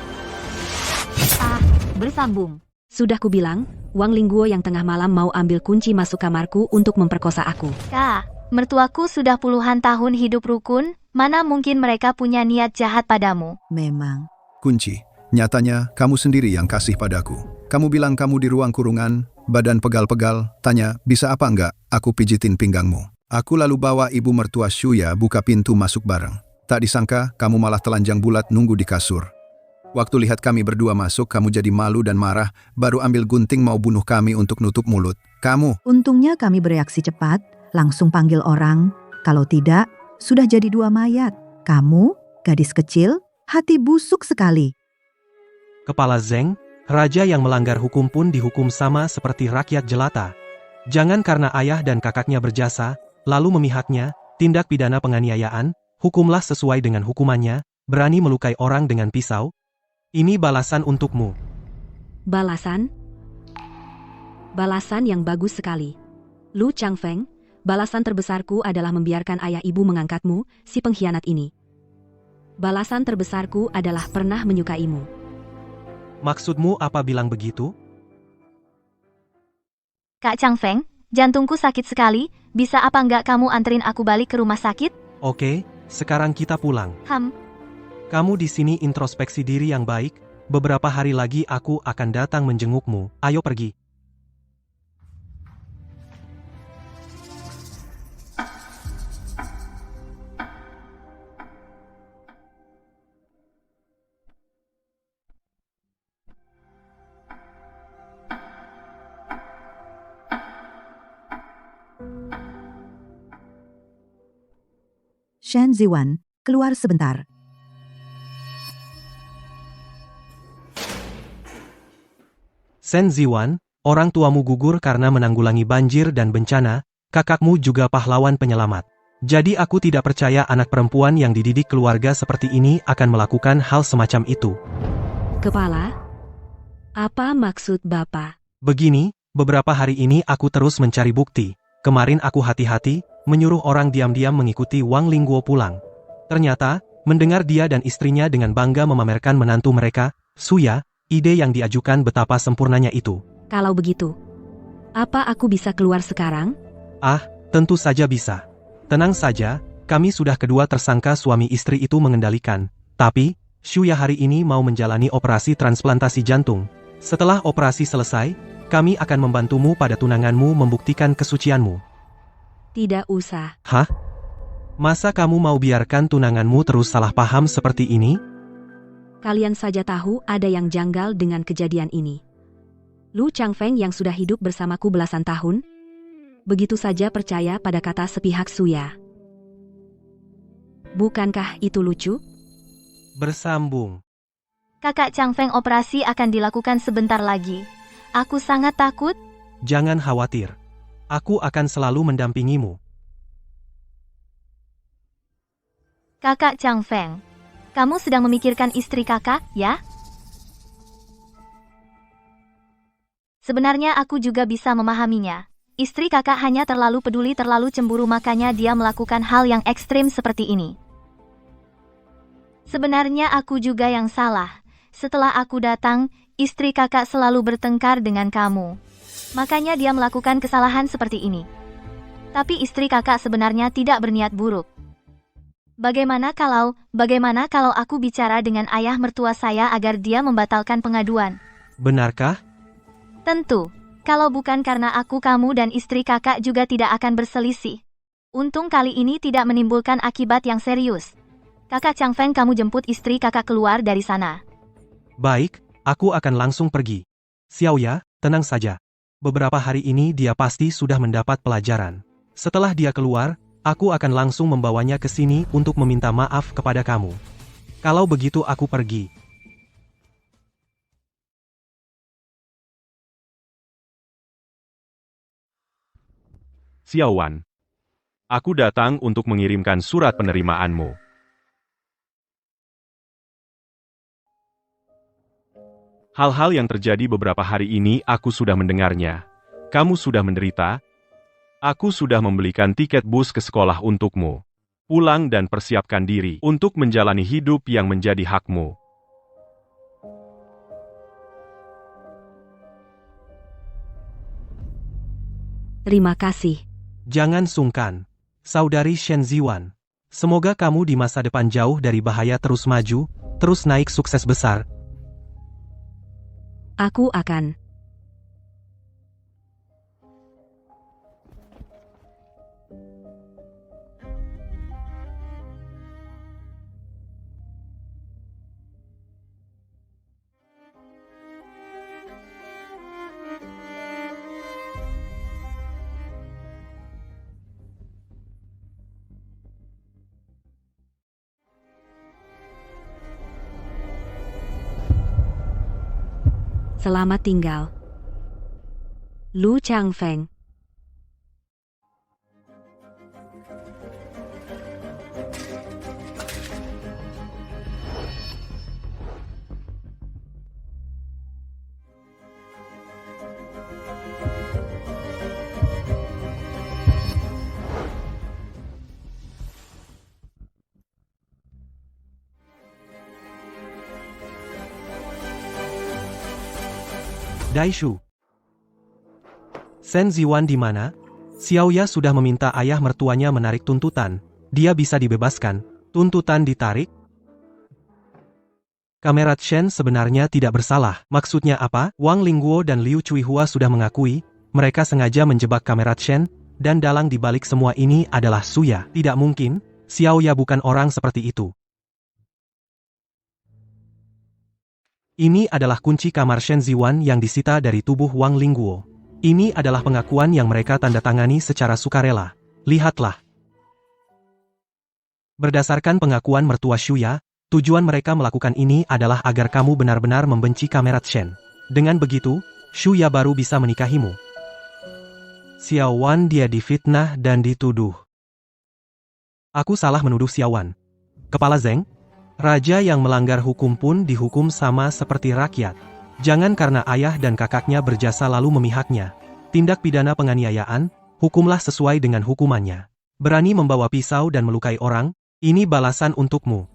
Speaker 1: Bersambung. Sudah kubilang, Wang Lingguo yang tengah malam mau ambil kunci masuk kamarku untuk memperkosa aku.
Speaker 3: Kak, mertuaku sudah puluhan tahun hidup rukun, mana mungkin mereka punya niat jahat padamu?
Speaker 7: Memang.
Speaker 4: Kunci, nyatanya kamu sendiri yang kasih padaku. Kamu bilang kamu di ruang kurungan, badan pegal-pegal, tanya, bisa apa enggak aku pijitin pinggangmu. Aku lalu bawa ibu mertua Shuya buka pintu masuk bareng. Tak disangka, kamu malah telanjang bulat nunggu di kasur. Waktu lihat kami berdua masuk, kamu jadi malu dan marah, baru ambil gunting mau bunuh kami untuk nutup mulut. Kamu,
Speaker 7: Untungnya kami bereaksi cepat, langsung panggil orang. Kalau tidak, sudah jadi 2 mayat. Kamu, gadis kecil, hati busuk sekali.
Speaker 2: Kepala Zeng, raja yang melanggar hukum pun dihukum sama seperti rakyat jelata. Jangan karena ayah dan kakaknya berjasa, lalu memihaknya, tindak pidana penganiayaan, hukumlah sesuai dengan hukumannya, berani melukai orang dengan pisau. Ini balasan untukmu.
Speaker 1: Balasan? Balasan yang bagus sekali. Lu Changfeng, balasan terbesarku adalah membiarkan ayah ibu mengangkatmu, si pengkhianat ini. Balasan terbesarku adalah pernah menyukaimu.
Speaker 2: Maksudmu apa bilang begitu?
Speaker 3: Kak Changfeng, jantungku sakit sekali, bisa apa enggak kamu anterin aku balik ke rumah sakit?
Speaker 2: Oke, sekarang kita pulang. Kamu di sini introspeksi diri yang baik, beberapa hari lagi aku akan datang menjengukmu, ayo pergi.
Speaker 7: Shen Ziwan, keluar sebentar.
Speaker 2: Shen Ziwan, orang tuamu gugur karena menanggulangi banjir dan bencana, kakakmu juga pahlawan penyelamat. Jadi aku tidak percaya anak perempuan yang dididik keluarga seperti ini akan melakukan hal semacam itu.
Speaker 1: Kepala? Apa maksud Bapak?
Speaker 2: Begini, beberapa hari ini aku terus mencari bukti. Kemarin aku hati-hati, menyuruh orang diam-diam mengikuti Wang Lingguo pulang. Ternyata, mendengar dia dan istrinya dengan bangga memamerkan menantu mereka, Shuya, ide yang diajukan betapa sempurnanya itu.
Speaker 1: Kalau begitu, apa aku bisa keluar sekarang?
Speaker 2: Tentu saja bisa. Tenang saja, kami sudah kedua tersangka suami istri itu mengendalikan. Tapi, Shuya hari ini mau menjalani operasi transplantasi jantung. Setelah operasi selesai, kami akan membantumu pada tunanganmu membuktikan kesucianmu.
Speaker 1: Tidak usah.
Speaker 2: Masa kamu mau biarkan tunanganmu terus salah paham seperti ini?
Speaker 1: Kalian saja tahu ada yang janggal dengan kejadian ini. Lu Changfeng yang sudah hidup bersamaku belasan tahun, begitu saja percaya pada kata sepihak Shuya. Bukankah itu lucu?
Speaker 2: Bersambung.
Speaker 3: Kakak Changfeng operasi akan dilakukan sebentar lagi. Aku sangat takut.
Speaker 2: Jangan khawatir. Aku akan selalu mendampingimu.
Speaker 3: Kakak Changfeng, kamu sedang memikirkan istri kakak, ya? Sebenarnya aku juga bisa memahaminya. Istri kakak hanya terlalu peduli, terlalu cemburu, makanya dia melakukan hal yang ekstrim seperti ini. Sebenarnya aku juga yang salah. Setelah aku datang, istri kakak selalu bertengkar dengan kamu. Makanya dia melakukan kesalahan seperti ini. Tapi istri kakak sebenarnya tidak berniat buruk. Bagaimana kalau aku bicara dengan ayah mertua saya agar dia membatalkan pengaduan?
Speaker 2: Benarkah?
Speaker 3: Tentu. Kalau bukan karena aku, kamu dan istri kakak juga tidak akan berselisih. Untung kali ini tidak menimbulkan akibat yang serius. Kakak Chang Feng, kamu jemput istri kakak keluar dari sana.
Speaker 2: Baik, aku akan langsung pergi. Xiaoya, tenang saja. Beberapa hari ini dia pasti sudah mendapat pelajaran. Setelah dia keluar, aku akan langsung membawanya ke sini untuk meminta maaf kepada kamu. Kalau begitu aku pergi.
Speaker 6: Xiao Wan. Aku datang untuk mengirimkan surat penerimaanmu. Hal-hal yang terjadi beberapa hari ini aku sudah mendengarnya. Kamu sudah menderita. Aku sudah membelikan tiket bus ke sekolah untukmu. Pulang dan persiapkan diri untuk menjalani hidup yang menjadi hakmu.
Speaker 1: Terima kasih.
Speaker 2: Jangan sungkan. Saudari Shen Ziwan. Semoga kamu di masa depan jauh dari bahaya, terus maju, terus naik, sukses besar.
Speaker 1: Aku akan. Selamat tinggal. Lu Chang Feng.
Speaker 2: Daishu. Shen Ziwan di mana? Xiaoya sudah meminta ayah mertuanya menarik tuntutan. Dia bisa dibebaskan. Tuntutan ditarik? Kamerat Shen sebenarnya tidak bersalah. Maksudnya apa? Wang Lingguo dan Liu Chuihua sudah mengakui, mereka sengaja menjebak Kamerat Shen, dan dalang di balik semua ini adalah Suya. Tidak mungkin, Xiaoya bukan orang seperti itu. Ini adalah kunci kamar Shen Ziwan yang disita dari tubuh Wang Lingguo. Ini adalah pengakuan yang mereka tanda tangani secara sukarela. Lihatlah. Berdasarkan pengakuan mertua Shuya, tujuan mereka melakukan ini adalah agar kamu benar-benar membenci Kamerat Shen. Dengan begitu, Shuya baru bisa menikahimu. Xiao Wan, dia difitnah dan dituduh. Aku salah menuduh Xiao Wan. Kepala Zeng? Raja yang melanggar hukum pun dihukum sama seperti rakyat. Jangan karena ayah dan kakaknya berjasa lalu memihaknya. Tindak pidana penganiayaan, hukumlah sesuai dengan hukumannya. Berani membawa pisau dan melukai orang, ini balasan untukmu.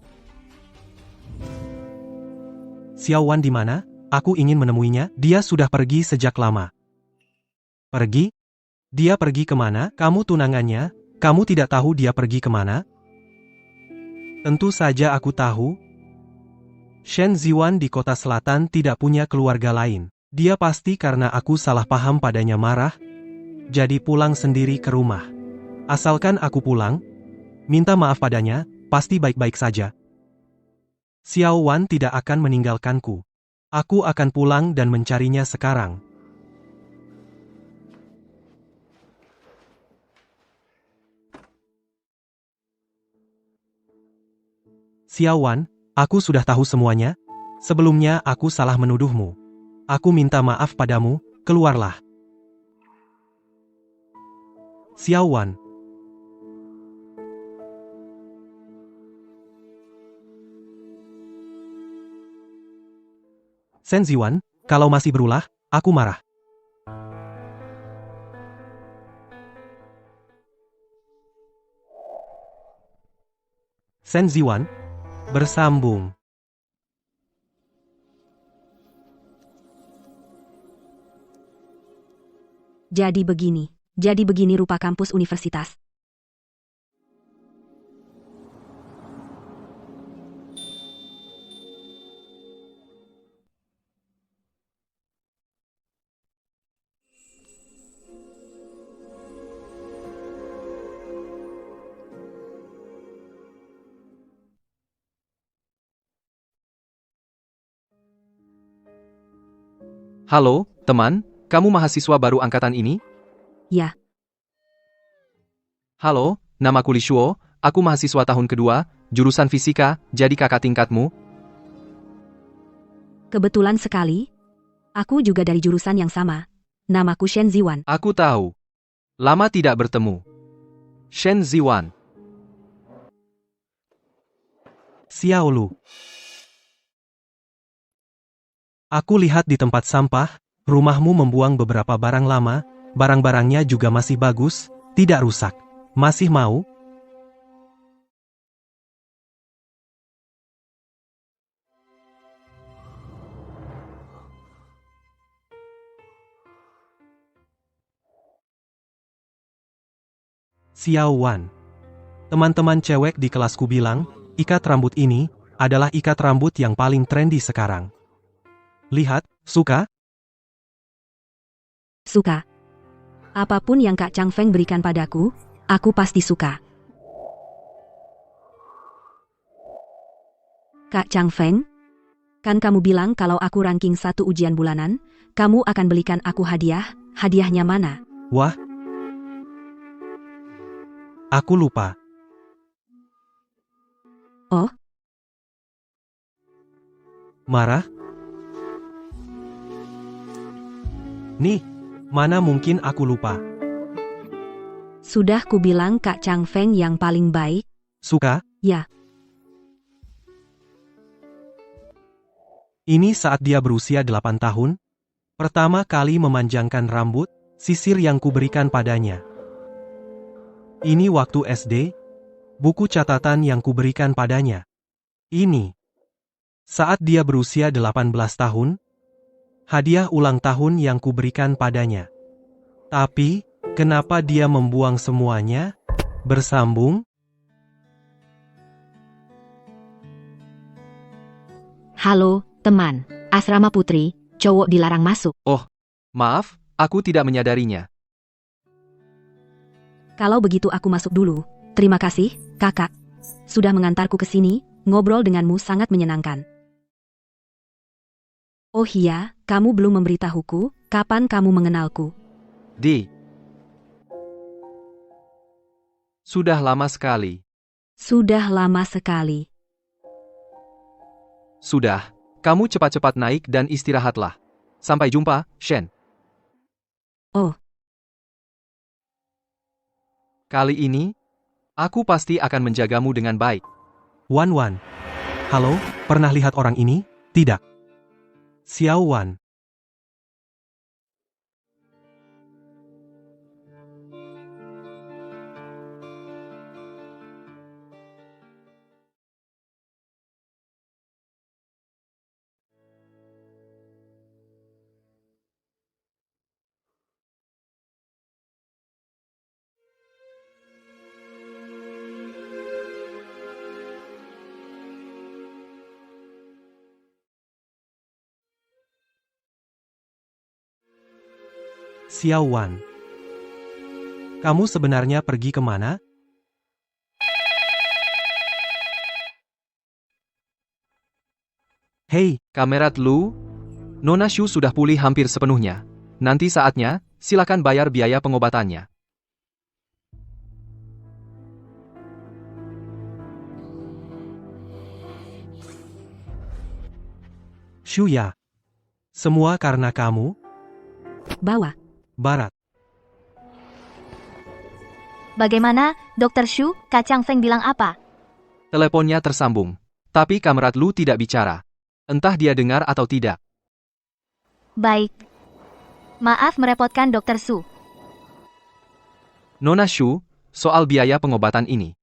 Speaker 2: Xiao Wan di mana? Aku ingin menemuinya, dia sudah pergi sejak lama. Pergi? Dia pergi kemana? Kamu tunangannya, kamu tidak tahu dia pergi kemana? Tentu saja aku tahu. Shen Ziwan di kota selatan tidak punya keluarga lain. Dia pasti karena aku salah paham padanya marah, jadi pulang sendiri ke rumah. Asalkan aku pulang, minta maaf padanya, pasti baik-baik saja. Xiao Wan tidak akan meninggalkanku. Aku akan pulang dan mencarinya sekarang. Xiao Wan, aku sudah tahu semuanya. Sebelumnya aku salah menuduhmu. Aku minta maaf padamu, keluarlah. Xiao Wan. Shen Ziwan, kalau masih berulah, aku marah. Shen Ziwan, bersambung.
Speaker 1: Jadi begini rupa kampus universitas.
Speaker 5: Halo, teman, kamu mahasiswa baru angkatan ini?
Speaker 1: Ya,
Speaker 5: Halo, namaku Li Shuo, aku mahasiswa tahun kedua, jurusan fisika, jadi kakak tingkatmu?
Speaker 1: kebetulan sekali. Aku juga dari jurusan yang sama. Namaku Shen Ziwan.
Speaker 5: Aku tahu. Lama tidak bertemu. Shen Ziwan.
Speaker 2: Xiao Lu. Aku lihat di tempat sampah, rumahmu membuang beberapa barang lama, barang-barangnya juga masih bagus, tidak rusak. Masih mau? Xiao Wan. Teman-teman cewek di kelasku bilang, ikat rambut ini adalah ikat rambut yang paling trendy sekarang. Lihat, suka?
Speaker 1: Suka. Apapun yang Kak Chang Feng berikan padaku, aku pasti suka. Kak Chang Feng, kan kamu bilang kalau aku ranking 1 ujian bulanan, kamu akan belikan aku hadiah, hadiahnya mana?
Speaker 2: Wah. Aku lupa.
Speaker 1: Oh?
Speaker 2: Marah? Nih, mana mungkin aku lupa.
Speaker 1: Sudah kubilang Kak Chang Feng yang paling baik.
Speaker 2: Suka?
Speaker 1: Ya.
Speaker 2: Ini saat dia berusia 8 tahun, pertama kali memanjangkan rambut, sisir yang kuberikan padanya. Ini waktu SD, buku catatan yang kuberikan padanya. Ini, saat dia berusia 18 tahun, hadiah ulang tahun yang kuberikan padanya. Tapi, kenapa dia membuang semuanya? Bersambung?
Speaker 1: Halo, teman. Asrama putri, cowok dilarang masuk.
Speaker 5: Maaf, aku tidak menyadarinya.
Speaker 1: Kalau begitu aku masuk dulu. Terima kasih, kakak. Sudah mengantarku ke sini, ngobrol denganmu sangat menyenangkan. Oh iya, kamu belum memberitahuku, kapan kamu mengenalku?
Speaker 5: Sudah lama sekali.
Speaker 1: Sudah lama sekali.
Speaker 5: Sudah, kamu cepat-cepat naik dan istirahatlah. Sampai jumpa, Shen.
Speaker 1: Oh.
Speaker 5: Kali ini, aku pasti akan menjagamu dengan baik.
Speaker 2: Wan Wan. Halo, pernah lihat orang ini? Tidak. Xiao Wan. Xiao Wan. Kamu sebenarnya pergi kemana? Hei,
Speaker 5: Kamerat Lu, Nona Shu sudah pulih hampir sepenuhnya. Nanti saatnya, silakan bayar biaya pengobatannya.
Speaker 2: Shuya. Semua karena kamu?
Speaker 1: Bawa.
Speaker 2: Barat.
Speaker 3: Bagaimana, Dr. Shu, Kak Chang Feng bilang apa?
Speaker 5: Teleponnya tersambung. Tapi Kamerat Lu tidak bicara. Entah dia dengar atau tidak.
Speaker 3: Baik. Maaf merepotkan Dr. Su.
Speaker 5: Nona Shu, soal biaya pengobatan ini.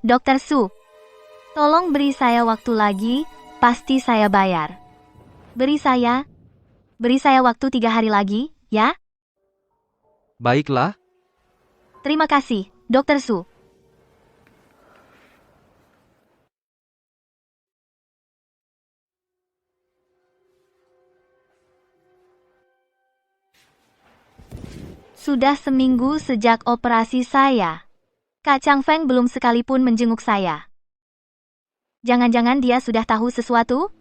Speaker 3: Dr. Su, tolong beri saya waktu lagi, pasti saya bayar. Beri saya waktu 3 hari lagi, ya?
Speaker 5: Baiklah,
Speaker 3: Terima kasih, Dr. Su. Sudah seminggu sejak operasi saya. Kak Chang Feng belum sekalipun menjenguk saya. Jangan-jangan dia sudah tahu sesuatu?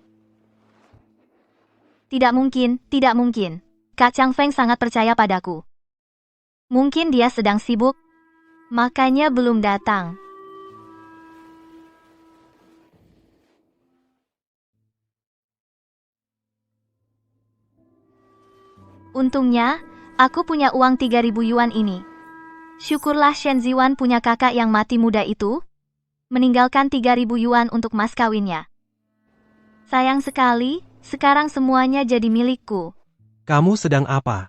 Speaker 3: Tidak mungkin, tidak mungkin. Kak Chang Feng sangat percaya padaku. Mungkin dia sedang sibuk, makanya belum datang. Untungnya, aku punya uang 3.000 yuan ini. Syukurlah Shen Ziwan punya kakak yang mati muda itu, meninggalkan 3.000 yuan untuk mas kawinnya. Sayang sekali, sekarang semuanya jadi milikku.
Speaker 2: Kamu sedang apa?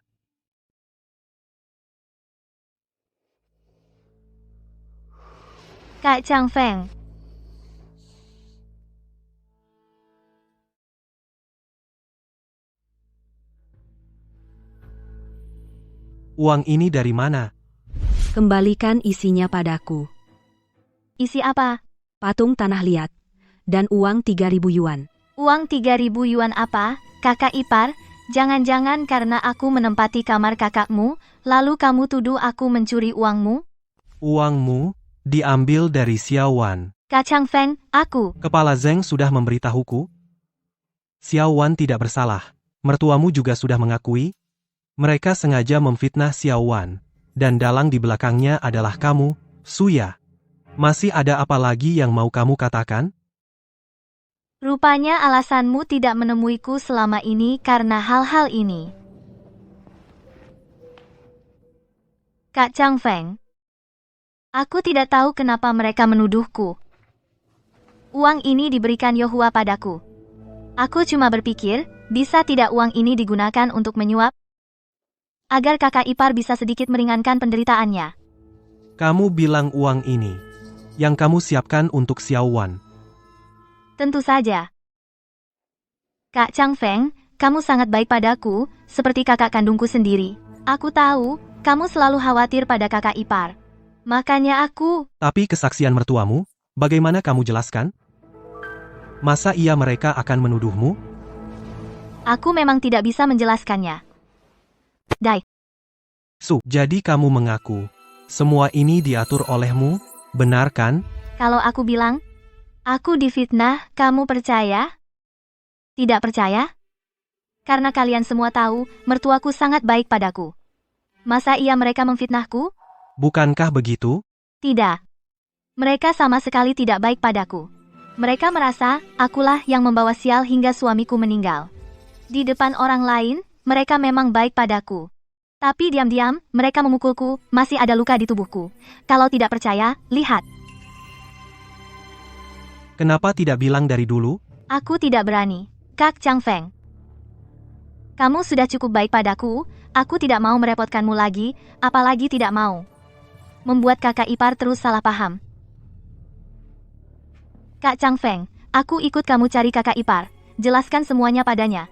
Speaker 3: Kak Chang Feng,
Speaker 2: Uang ini dari mana?
Speaker 1: Kembalikan isinya padaku.
Speaker 3: isi apa?
Speaker 1: Patung tanah liat. Dan uang 3.000 yuan.
Speaker 3: Uang 3.000 yuan apa? Kakak ipar, jangan-jangan karena aku menempati kamar kakakmu, lalu kamu tuduh aku mencuri uangmu?
Speaker 2: Uangmu diambil dari Xiao Wan.
Speaker 3: Kak Chang Feng, aku.
Speaker 2: Kepala Zeng sudah memberitahuku. Xiao Wan tidak bersalah. Mertuamu juga sudah mengakui. Mereka sengaja memfitnah Xiao Wan. Dan dalang di belakangnya adalah kamu, Suya. Masih ada apa lagi yang mau kamu katakan?
Speaker 3: Rupanya alasanmu tidak menemuiku selama ini karena hal-hal ini. Kak Chang Feng, aku tidak tahu kenapa mereka menuduhku. Uang ini diberikan Yohua padaku. Aku cuma berpikir, bisa tidak uang ini digunakan untuk menyuap? Agar kakak ipar bisa sedikit meringankan penderitaannya.
Speaker 2: Kamu bilang uang ini yang kamu siapkan untuk Xiao Wan.
Speaker 3: Tentu saja. Kak Chang Feng, kamu sangat baik padaku, seperti kakak kandungku sendiri. Aku tahu, kamu selalu khawatir pada kakak ipar. Makanya aku...
Speaker 2: Tapi kesaksian mertuamu, bagaimana kamu jelaskan? Masa iya mereka akan menuduhmu?
Speaker 3: Aku memang tidak bisa menjelaskannya. Dai,
Speaker 2: Jadi kamu mengaku, semua ini diatur olehmu, benar kan?
Speaker 3: kalau aku bilang, aku difitnah, kamu percaya? Tidak percaya? Karena kalian semua tahu, mertuaku sangat baik padaku. Masa iya mereka memfitnahku?
Speaker 2: Bukankah begitu?
Speaker 3: Tidak. Mereka sama sekali tidak baik padaku. Mereka merasa, akulah yang membawa sial hingga suamiku meninggal. Di depan orang lain, mereka memang baik padaku. Tapi diam-diam, mereka memukulku, masih ada luka di tubuhku. Kalau tidak percaya, lihat.
Speaker 2: Kenapa tidak bilang dari dulu?
Speaker 3: Aku tidak berani. Kak Chang Feng. Kamu sudah cukup baik padaku, aku tidak mau merepotkanmu lagi, apalagi tidak mau membuat kakak ipar terus salah paham. Kak Chang Feng, aku ikut kamu cari kakak ipar. Jelaskan semuanya padanya.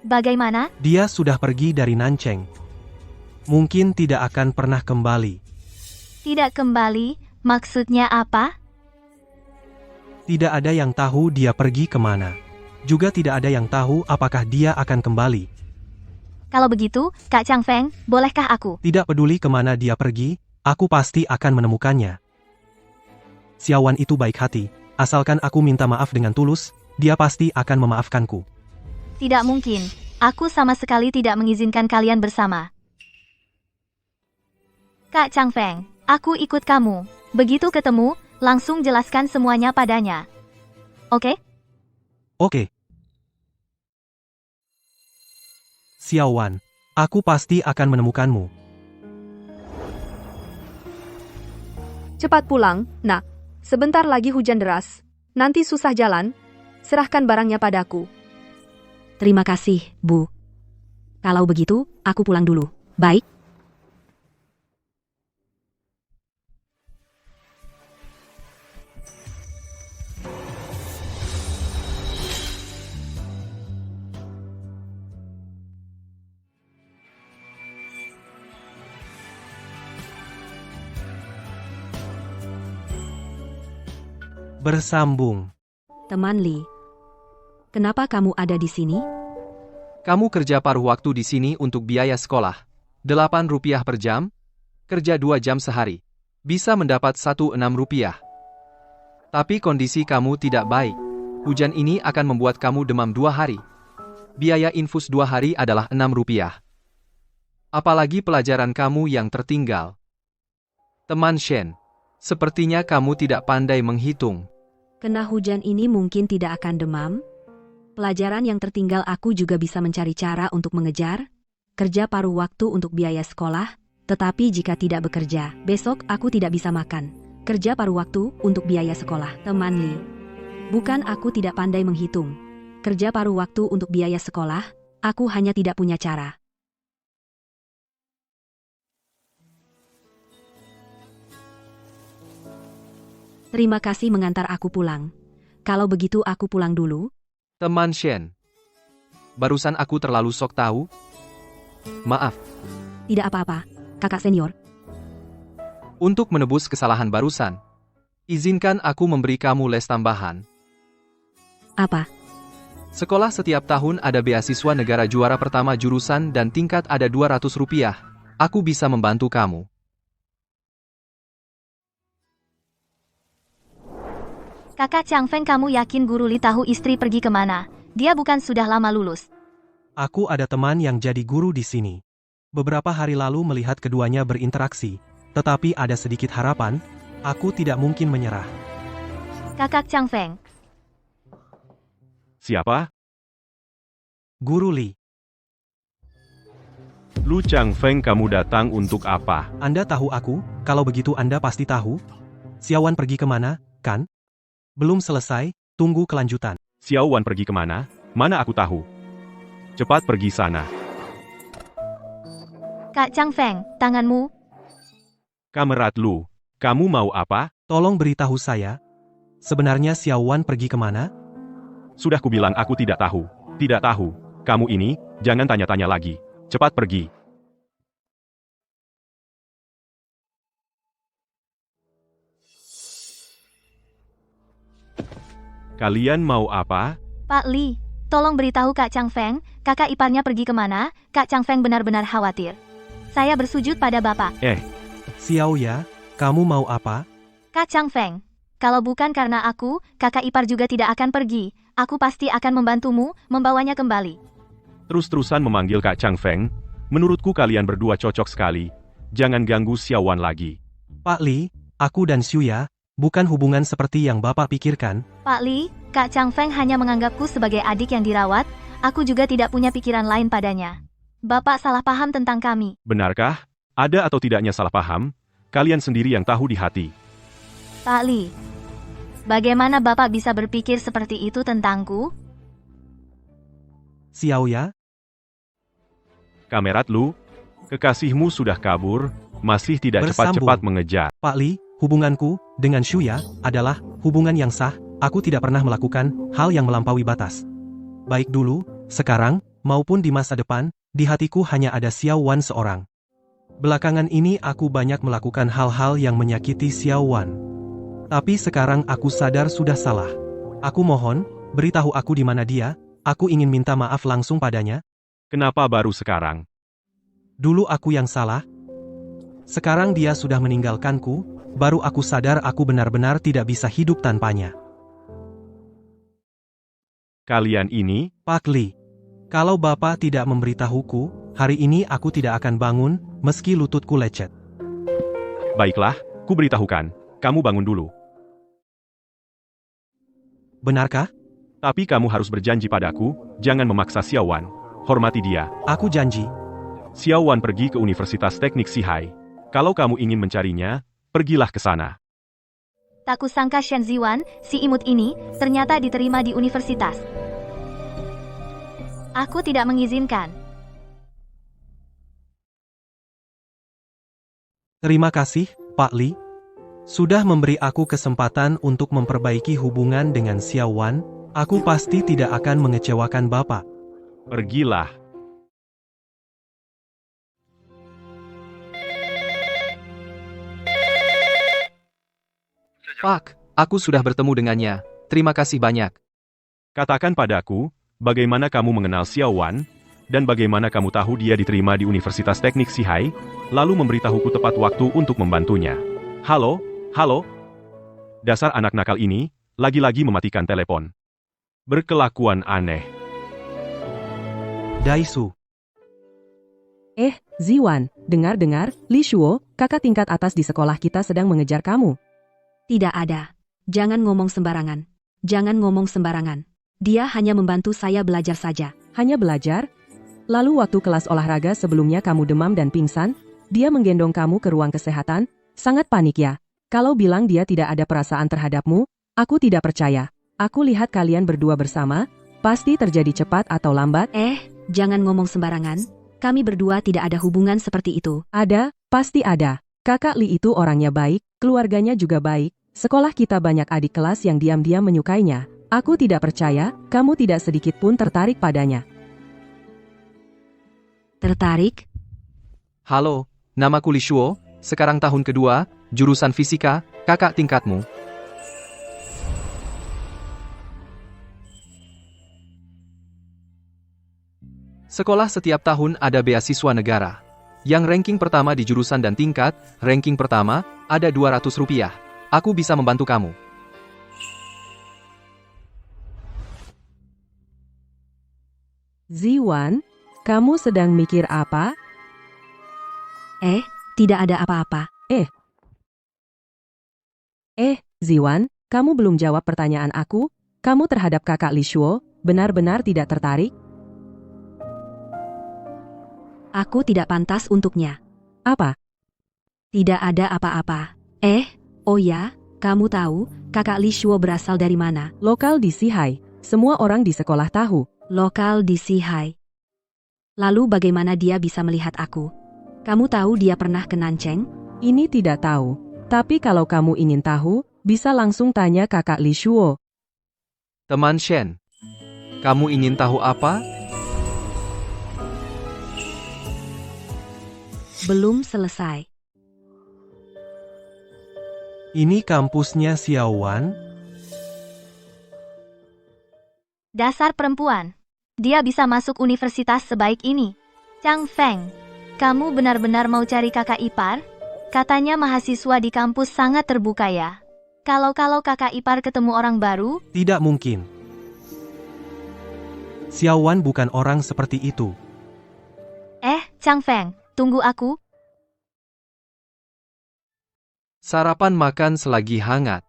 Speaker 3: Bagaimana?
Speaker 2: Dia sudah pergi dari Nancheng. Mungkin tidak akan pernah kembali.
Speaker 3: Tidak kembali, maksudnya apa?
Speaker 2: Tidak ada yang tahu dia pergi kemana. Juga tidak ada yang tahu apakah dia akan kembali.
Speaker 3: Kalau begitu, Kak Chang Feng, bolehkah aku?
Speaker 2: Tidak peduli kemana dia pergi, aku pasti akan menemukannya. Xiao Wan itu baik hati, asalkan aku minta maaf dengan tulus, dia pasti akan memaafkanku.
Speaker 3: Tidak mungkin, aku sama sekali tidak mengizinkan kalian bersama. Kak Chang Feng, aku ikut kamu. Begitu ketemu, langsung jelaskan semuanya padanya. Oke?
Speaker 2: Oke. Xiao Wan, aku pasti akan menemukanmu.
Speaker 8: Cepat pulang, nak. Sebentar lagi hujan deras. Nanti susah jalan. Serahkan barangnya padaku.
Speaker 1: Terima kasih, Bu. Kalau begitu, aku pulang dulu. Baik.
Speaker 2: Bersambung.
Speaker 1: Teman Li, kenapa kamu ada di sini?
Speaker 5: Kamu kerja paruh waktu di sini untuk biaya sekolah. Rp8 per jam? Kerja 2 jam sehari. Bisa mendapat Rp16. Tapi kondisi kamu tidak baik. Hujan ini akan membuat kamu demam 2 hari.
Speaker 9: Biaya infus 2 hari adalah 6 rupiah. Apalagi pelajaran kamu yang tertinggal. Teman Shen, sepertinya kamu tidak pandai menghitung.
Speaker 1: Kena hujan ini mungkin tidak akan demam. Pelajaran yang tertinggal aku juga bisa mencari cara untuk mengejar. Kerja paruh waktu untuk biaya sekolah. Tetapi jika tidak bekerja, besok aku tidak bisa makan. Kerja paruh waktu untuk biaya sekolah. Teman Li. Bukan aku tidak pandai menghitung. Kerja paruh waktu untuk biaya sekolah, aku hanya tidak punya cara. Terima kasih mengantar aku pulang. Kalau begitu aku pulang dulu.
Speaker 9: Teman Shen, barusan aku terlalu sok tahu. Maaf,
Speaker 1: Tidak apa-apa, kakak senior.
Speaker 9: untuk menebus kesalahan barusan, izinkan aku memberi kamu les tambahan.
Speaker 1: Apa?
Speaker 9: Sekolah setiap tahun ada beasiswa negara juara pertama jurusan dan tingkat ada 200 rupiah. Aku bisa membantu kamu.
Speaker 3: Kakak Chang Feng, kamu yakin Guru Li tahu istri pergi kemana? Dia bukan sudah lama lulus.
Speaker 2: Aku ada teman yang jadi guru di sini. Beberapa hari lalu melihat keduanya berinteraksi, tetapi ada sedikit harapan, aku tidak mungkin menyerah.
Speaker 3: Kakak Chang Feng,
Speaker 6: Siapa?
Speaker 2: Guru Li,
Speaker 6: Lu Chang Feng, kamu datang untuk apa?
Speaker 2: Anda tahu aku? Kalau begitu Anda pasti tahu. Xiaowan pergi kemana, kan? Belum selesai, tunggu kelanjutan.
Speaker 6: Xiaowan pergi kemana? Mana aku tahu. Cepat pergi sana.
Speaker 3: Kak Chang Feng, tanganmu.
Speaker 6: Kamerat Lu, kamu mau apa?
Speaker 2: Tolong beritahu saya. Sebenarnya Xiaowan pergi kemana?
Speaker 6: Sudah kubilang aku tidak tahu. Tidak tahu. Kamu ini, jangan tanya-tanya lagi. Cepat pergi. Kalian mau apa?
Speaker 3: Pak Li, tolong beritahu Kak Chang Feng, kakak iparnya pergi kemana? Kak Chang Feng benar-benar khawatir. Saya bersujud pada Bapak.
Speaker 2: Xiao ya, kamu mau apa?
Speaker 3: Kak Chang Feng, kalau bukan karena aku, kakak ipar juga tidak akan pergi. Aku pasti akan membantumu, membawanya kembali.
Speaker 6: Terus-terusan memanggil Kak Chang Feng. Menurutku kalian berdua cocok sekali. Jangan ganggu Xiaowan lagi.
Speaker 2: Pak Li, aku dan Xuya, bukan hubungan seperti yang Bapak pikirkan.
Speaker 3: Pak Li, Kak Chang Feng hanya menganggapku sebagai adik yang dirawat. Aku juga tidak punya pikiran lain padanya. Bapak salah paham tentang kami.
Speaker 6: Benarkah? Ada atau tidaknya salah paham? Kalian sendiri yang tahu di hati.
Speaker 3: Pak Li, bagaimana Bapak bisa berpikir seperti itu tentangku?
Speaker 2: Xiao ya,
Speaker 6: Kamerat Lu, kekasihmu sudah kabur, masih tidak cepat-cepat mengejar.
Speaker 2: Pak Li, hubunganku dengan Xuya adalah hubungan yang sah. Aku tidak pernah melakukan hal yang melampaui batas. Baik dulu, sekarang, maupun di masa depan, di hatiku hanya ada Xiaowan seorang. Belakangan ini aku banyak melakukan hal-hal yang menyakiti Xiaowan. Tapi sekarang aku sadar sudah salah. Aku mohon, beritahu aku di mana dia. Aku ingin minta maaf langsung padanya.
Speaker 6: Kenapa baru sekarang?
Speaker 2: Dulu aku yang salah. Sekarang dia sudah meninggalkanku, baru aku sadar aku benar-benar tidak bisa hidup tanpanya.
Speaker 6: Kalian ini,
Speaker 2: Pak Li, kalau Bapak tidak memberitahuku, hari ini aku tidak akan bangun, meski lututku lecet.
Speaker 6: baiklah, ku beritahukan. Kamu bangun dulu.
Speaker 2: Benarkah?
Speaker 6: Tapi kamu harus berjanji padaku, jangan memaksa Xiaowan. Hormati dia.
Speaker 2: Aku janji.
Speaker 6: Xiaowan pergi ke Universitas Teknik Sihai. Kalau kamu ingin mencarinya, pergilah ke sana.
Speaker 3: Tak kusangka Shen Ziwan, si imut ini, ternyata diterima di universitas. Aku tidak mengizinkan.
Speaker 2: Terima kasih, Pak Li. Sudah memberi aku kesempatan untuk memperbaiki hubungan dengan Xiaowan. Aku pasti tidak akan mengecewakan Bapak.
Speaker 6: Pergilah.
Speaker 9: Pak, aku sudah bertemu dengannya. Terima kasih banyak.
Speaker 6: Katakan padaku, bagaimana kamu mengenal Xiaowan, dan bagaimana kamu tahu dia diterima di Universitas Teknik Sihai, lalu memberitahuku tepat waktu untuk membantunya. Halo, halo? Dasar anak nakal ini, lagi-lagi mematikan telepon. Berkelakuan aneh.
Speaker 2: Daisu.
Speaker 10: Ziwan, dengar-dengar, Li Shuo, kakak tingkat atas di sekolah kita sedang mengejar kamu.
Speaker 1: Tidak ada. Jangan ngomong sembarangan. Jangan ngomong sembarangan. Dia hanya membantu saya belajar saja.
Speaker 10: Hanya belajar? Lalu waktu kelas olahraga sebelumnya kamu demam dan pingsan, dia menggendong kamu ke ruang kesehatan, sangat panik ya. Kalau bilang dia tidak ada perasaan terhadapmu, aku tidak percaya. Aku lihat kalian berdua bersama, pasti terjadi cepat atau lambat.
Speaker 1: Jangan ngomong sembarangan. Kami berdua tidak ada hubungan seperti itu.
Speaker 10: Ada, pasti ada. Kakak Li itu orangnya baik, keluarganya juga baik. Sekolah kita banyak adik kelas yang diam-diam menyukainya. Aku tidak percaya, kamu tidak sedikit pun tertarik padanya.
Speaker 1: Tertarik?
Speaker 9: Halo, namaku Li Shuo, sekarang tahun kedua, jurusan fisika, kakak tingkatmu. Sekolah setiap tahun ada beasiswa negara. Yang ranking pertama di jurusan dan tingkat, ranking pertama, ada 200 rupiah. Aku bisa membantu kamu.
Speaker 10: Ziwan, kamu sedang mikir apa?
Speaker 1: Tidak ada apa-apa.
Speaker 10: Ziwan, kamu belum jawab pertanyaan aku? Kamu terhadap kakak Li Shuo, benar-benar tidak tertarik?
Speaker 1: Aku tidak pantas untuknya.
Speaker 10: Apa?
Speaker 1: Tidak ada apa-apa. Oh ya, kamu tahu, kakak Li Shuo berasal dari mana?
Speaker 10: Lokal di Sihai. Semua orang di sekolah tahu.
Speaker 1: Lokal di Sihai. Lalu bagaimana dia bisa melihat aku? Kamu tahu dia pernah ke Nancheng?
Speaker 10: Ini tidak tahu. Tapi kalau kamu ingin tahu, bisa langsung tanya kakak Li Shuo.
Speaker 9: Teman Shen, kamu ingin tahu apa?
Speaker 1: Belum selesai.
Speaker 2: Ini kampusnya Xiaowan?
Speaker 3: Dasar perempuan. Dia bisa masuk universitas sebaik ini. Chang Feng, kamu benar-benar mau cari kakak ipar? Katanya mahasiswa di kampus sangat terbuka ya. Kalau kakak ipar ketemu orang baru,
Speaker 2: Tidak mungkin. Xiaowan bukan orang seperti itu.
Speaker 3: Chang Feng, tunggu aku.
Speaker 9: Sarapan makan selagi hangat.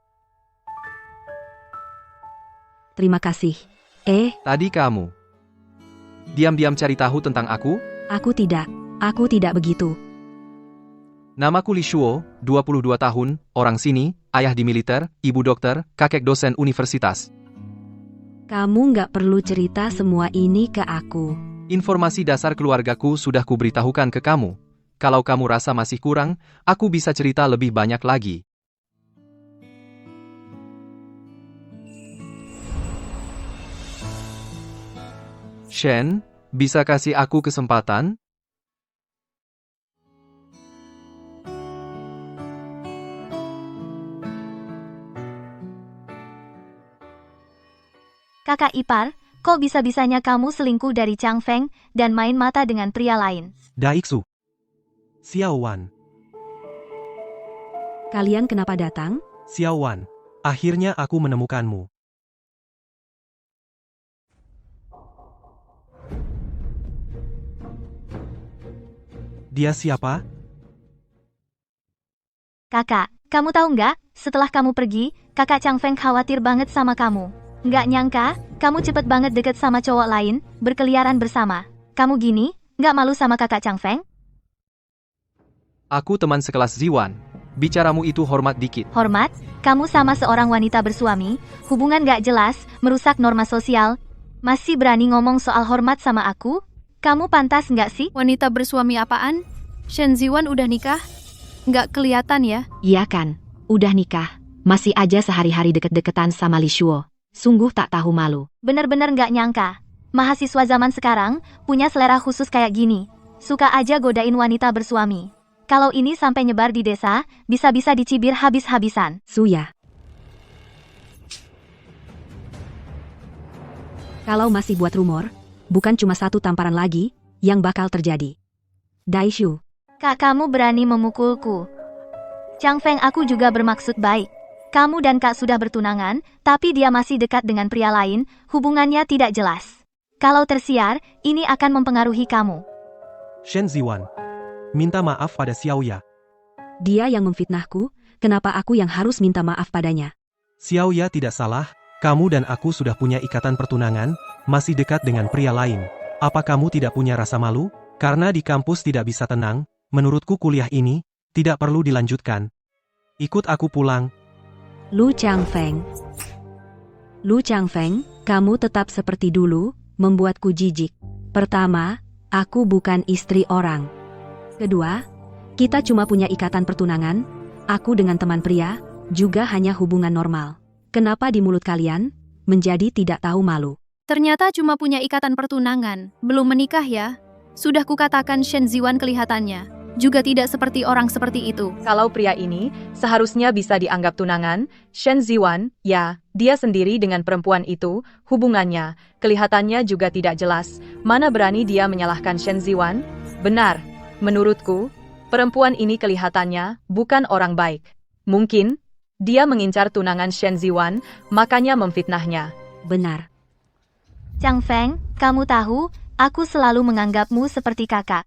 Speaker 1: Terima kasih.
Speaker 9: Tadi kamu diam-diam cari tahu tentang aku?
Speaker 1: Aku tidak begitu.
Speaker 9: Namaku Li Shuo, 22 tahun, orang sini, ayah di militer, ibu dokter, kakek dosen universitas.
Speaker 1: Kamu nggak perlu cerita semua ini ke aku.
Speaker 9: Informasi dasar keluargaku sudah kuberitahukan ke kamu. Kalau kamu rasa masih kurang, aku bisa cerita lebih banyak lagi. Shen, bisa kasih aku kesempatan?
Speaker 3: Kakak ipar, kok bisa-bisanya kamu selingkuh dari Chang Feng dan main mata dengan pria lain?
Speaker 2: Daiksu. Xiaowan.
Speaker 1: Kalian kenapa datang?
Speaker 2: Xiaowan. Akhirnya aku menemukanmu. Dia siapa?
Speaker 3: Kakak, kamu tahu nggak? Setelah kamu pergi, kakak Chang Feng khawatir banget sama kamu. Nggak nyangka, kamu cepet banget deket sama cowok lain, berkeliaran bersama. Kamu gini, nggak malu sama kakak Chang Feng?
Speaker 9: Aku teman sekelas Ziwan. Bicaramu itu hormat dikit.
Speaker 3: Hormat? Kamu sama seorang wanita bersuami, hubungan nggak jelas, merusak norma sosial. Masih berani ngomong soal hormat sama aku? Kamu pantas nggak sih?
Speaker 11: Wanita bersuami apaan? Shen Ziwan udah nikah? Nggak kelihatan ya?
Speaker 1: Iya kan, udah nikah. Masih aja sehari-hari deket-deketan sama Li Shuo. Sungguh tak tahu malu.
Speaker 3: Bener-bener nggak nyangka. Mahasiswa zaman sekarang punya selera khusus kayak gini. Suka aja godain wanita bersuami. Kalau ini sampai nyebar di desa, bisa-bisa dicibir habis-habisan.
Speaker 1: Suya. Kalau masih buat rumor, bukan cuma satu tamparan lagi yang bakal terjadi. Daishu.
Speaker 3: Kak, kamu berani memukulku. Chang Feng, aku juga bermaksud baik. Kamu dan Kak sudah bertunangan, tapi dia masih dekat dengan pria lain, hubungannya tidak jelas. Kalau tersiar, ini akan mempengaruhi kamu.
Speaker 2: Shen Ziwan. Minta maaf pada Xiaoya.
Speaker 1: Dia yang memfitnahku, kenapa aku yang harus minta maaf padanya?
Speaker 2: Xiaoya tidak salah, kamu dan aku sudah punya ikatan pertunangan, masih dekat dengan pria lain. Apa kamu tidak punya rasa malu? Karena di kampus tidak bisa tenang, menurutku kuliah ini tidak perlu dilanjutkan. Ikut aku pulang.
Speaker 1: Lu Changfeng. Lu Changfeng, kamu tetap seperti dulu, membuatku jijik. Pertama, aku bukan istri orang. Kedua, kita cuma punya ikatan pertunangan, aku dengan teman pria, juga hanya hubungan normal. Kenapa di mulut kalian menjadi tidak tahu malu?
Speaker 11: Ternyata cuma punya ikatan pertunangan, belum menikah ya. Sudah kukatakan Shen Ziwan kelihatannya juga tidak seperti orang seperti itu.
Speaker 10: Kalau pria ini seharusnya bisa dianggap tunangan, Shen Ziwan, ya, dia sendiri dengan perempuan itu, hubungannya, kelihatannya juga tidak jelas. Mana berani dia menyalahkan Shen Ziwan? Benar, menurutku, perempuan ini kelihatannya bukan orang baik. Mungkin, dia mengincar tunangan Shen Ziwan, makanya memfitnahnya.
Speaker 1: Benar.
Speaker 3: Changfeng, kamu tahu, aku selalu menganggapmu seperti kakak.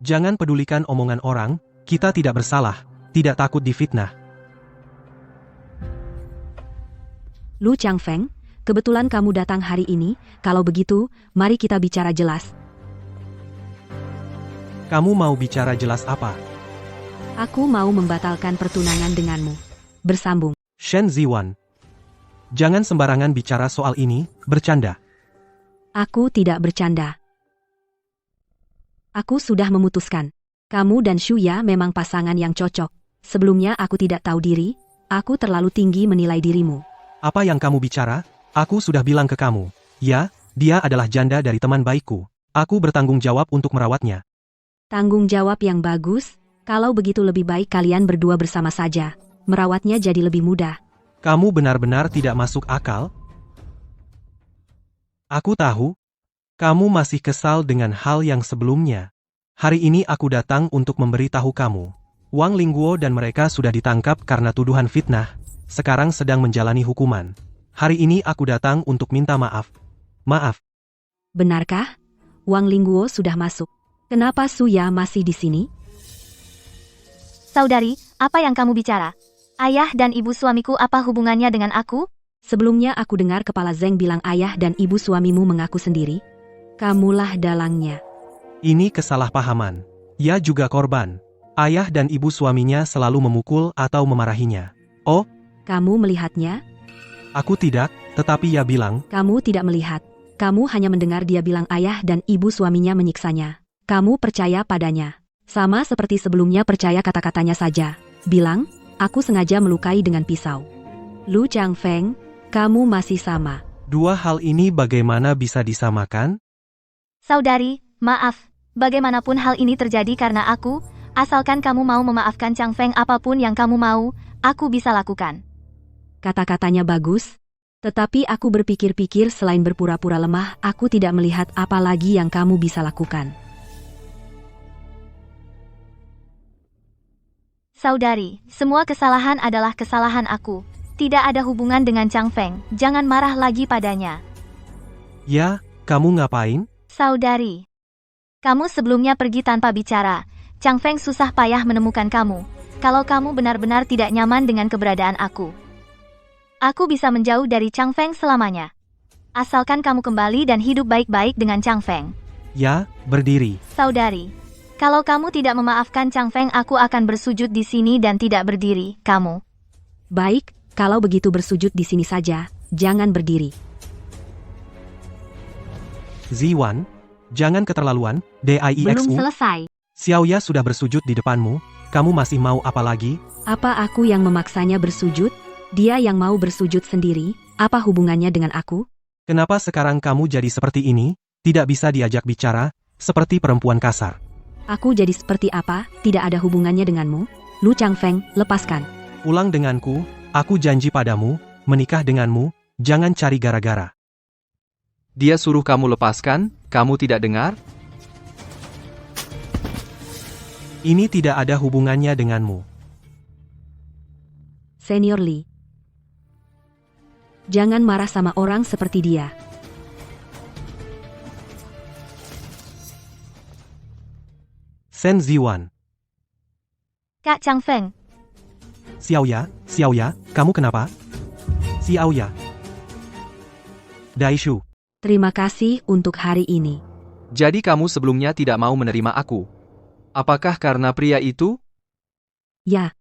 Speaker 2: Jangan pedulikan omongan orang, kita tidak bersalah, tidak takut difitnah.
Speaker 1: Lu Changfeng, kebetulan kamu datang hari ini, kalau begitu, mari kita bicara jelas.
Speaker 2: Kamu mau bicara jelas apa?
Speaker 1: Aku mau membatalkan pertunangan denganmu. Bersambung.
Speaker 2: Shen Ziwan. Jangan sembarangan bicara soal ini, bercanda.
Speaker 1: Aku tidak bercanda. Aku sudah memutuskan. Kamu dan Shuya memang pasangan yang cocok. Sebelumnya aku tidak tahu diri, aku terlalu tinggi menilai dirimu.
Speaker 2: Apa yang kamu bicara? Aku sudah bilang ke kamu. Ya, dia adalah janda dari teman baikku. Aku bertanggung jawab untuk merawatnya.
Speaker 1: Tanggung jawab yang bagus, kalau begitu lebih baik kalian berdua bersama saja. Merawatnya jadi lebih mudah.
Speaker 2: Kamu benar-benar tidak masuk akal? Aku tahu, kamu masih kesal dengan hal yang sebelumnya. Hari ini aku datang untuk memberitahu kamu. Wang Lingguo dan mereka sudah ditangkap karena tuduhan fitnah, sekarang sedang menjalani hukuman. Hari ini aku datang untuk minta maaf. Maaf.
Speaker 1: Benarkah? Wang Lingguo sudah masuk. Kenapa Shuya masih di sini?
Speaker 3: Saudari, apa yang kamu bicara? Ayah dan ibu suamiku apa hubungannya dengan aku?
Speaker 1: Sebelumnya aku dengar kepala Zeng bilang ayah dan ibu suamimu mengaku sendiri. Kamulah dalangnya.
Speaker 2: Ini kesalahpahaman. Ia juga korban. Ayah dan ibu suaminya selalu memukul atau memarahinya. Oh,
Speaker 1: Kamu melihatnya?
Speaker 2: aku tidak, tetapi ia bilang,
Speaker 1: Kamu tidak melihat. Kamu hanya mendengar dia bilang ayah dan ibu suaminya menyiksanya. Kamu percaya padanya. Sama seperti sebelumnya percaya kata-katanya saja. Bilang, aku sengaja melukai dengan pisau. Lu Changfeng, kamu masih sama.
Speaker 2: dua hal ini bagaimana bisa disamakan?
Speaker 3: Saudari, maaf. Bagaimanapun hal ini terjadi karena aku, asalkan kamu mau memaafkan Changfeng apapun yang kamu mau, aku bisa lakukan.
Speaker 1: Kata-katanya bagus. Tetapi aku berpikir-pikir selain berpura-pura lemah, aku tidak melihat apa lagi yang kamu bisa lakukan.
Speaker 3: Saudari, semua kesalahan adalah kesalahan aku. Tidak ada hubungan dengan Changfeng, jangan marah lagi padanya.
Speaker 2: Ya, kamu ngapain?
Speaker 3: Saudari, kamu sebelumnya pergi tanpa bicara. Changfeng susah payah menemukan kamu. Kalau kamu benar-benar tidak nyaman dengan keberadaan aku bisa menjauh dari Changfeng selamanya. Asalkan kamu kembali dan hidup baik-baik dengan Changfeng.
Speaker 2: Ya, berdiri.
Speaker 3: Saudari, kalau kamu tidak memaafkan Changfeng, aku akan bersujud di sini dan tidak berdiri, kamu.
Speaker 1: Baik, kalau begitu bersujud di sini saja, jangan berdiri.
Speaker 2: Ziwan, jangan keterlaluan, DIEXU.
Speaker 1: Belum selesai.
Speaker 2: Xiaoya sudah bersujud di depanmu, kamu masih mau apa lagi?
Speaker 1: Apa aku yang memaksanya bersujud? Dia yang mau bersujud sendiri, apa hubungannya dengan aku?
Speaker 2: Kenapa sekarang kamu jadi seperti ini? Tidak bisa diajak bicara, seperti perempuan kasar.
Speaker 1: Aku jadi seperti apa? Tidak ada hubungannya denganmu. Lu Changfeng, lepaskan.
Speaker 2: Ulang denganku, aku janji padamu, menikah denganmu, jangan cari gara-gara.
Speaker 9: Dia suruh kamu lepaskan, kamu tidak dengar?
Speaker 2: Ini tidak ada hubungannya denganmu.
Speaker 1: Senior Li. Jangan marah sama orang seperti dia.
Speaker 2: Shen Ziwan.
Speaker 3: Kak Chang Feng.
Speaker 2: Xiao Ya, kamu kenapa? Xiao Ya. Daishu.
Speaker 1: Terima kasih untuk hari ini.
Speaker 9: Jadi kamu sebelumnya tidak mau menerima aku? Apakah karena pria itu?
Speaker 1: Ya.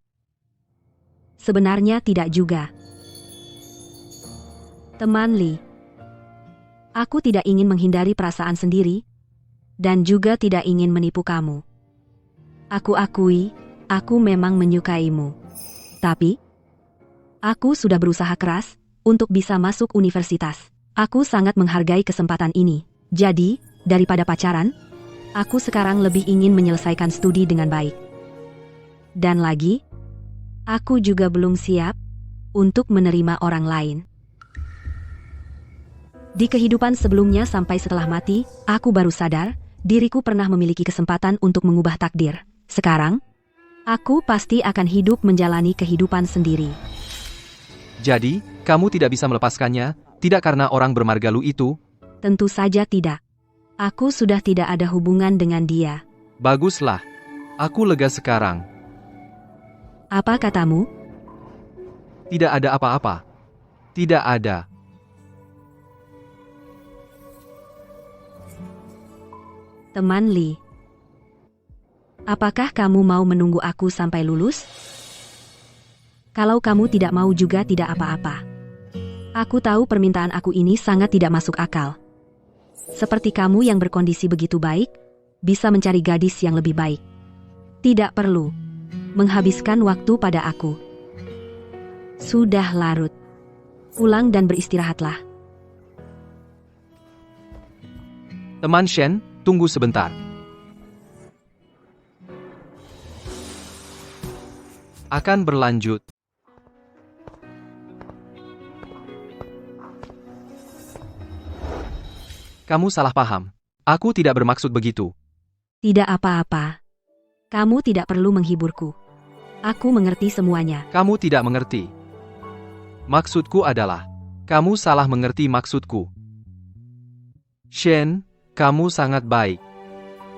Speaker 1: Sebenarnya tidak juga. Teman Li. Aku tidak ingin menghindari perasaan sendiri, dan juga tidak ingin menipu kamu. Aku akui, aku memang menyukaimu. Tapi, aku sudah berusaha keras untuk bisa masuk universitas. Aku sangat menghargai kesempatan ini. Jadi, daripada pacaran, aku sekarang lebih ingin menyelesaikan studi dengan baik. Dan lagi, aku juga belum siap untuk menerima orang lain. Di kehidupan sebelumnya sampai setelah mati, aku baru sadar, diriku pernah memiliki kesempatan untuk mengubah takdir. Sekarang, aku pasti akan hidup menjalani kehidupan sendiri.
Speaker 9: Jadi, kamu tidak bisa melepaskannya, tidak karena orang bermarga Lu itu?
Speaker 1: Tentu saja tidak. Aku sudah tidak ada hubungan dengan dia.
Speaker 9: Baguslah. Aku lega sekarang.
Speaker 1: Apa katamu?
Speaker 9: Tidak ada apa-apa. Tidak ada.
Speaker 1: Teman Li. Apakah kamu mau menunggu aku sampai lulus? Kalau kamu tidak mau juga tidak apa-apa. Aku tahu permintaan aku ini sangat tidak masuk akal. Seperti kamu yang berkondisi begitu baik, bisa mencari gadis yang lebih baik. Tidak perlu menghabiskan waktu pada aku. Sudah larut. Pulang dan beristirahatlah.
Speaker 9: Teman Shen, tunggu sebentar. Akan berlanjut. Kamu salah paham. Aku tidak bermaksud begitu.
Speaker 1: Tidak apa-apa. Kamu tidak perlu menghiburku. Aku mengerti semuanya.
Speaker 9: Kamu tidak mengerti. Maksudku adalah, kamu salah mengerti maksudku. Shen, kamu sangat baik.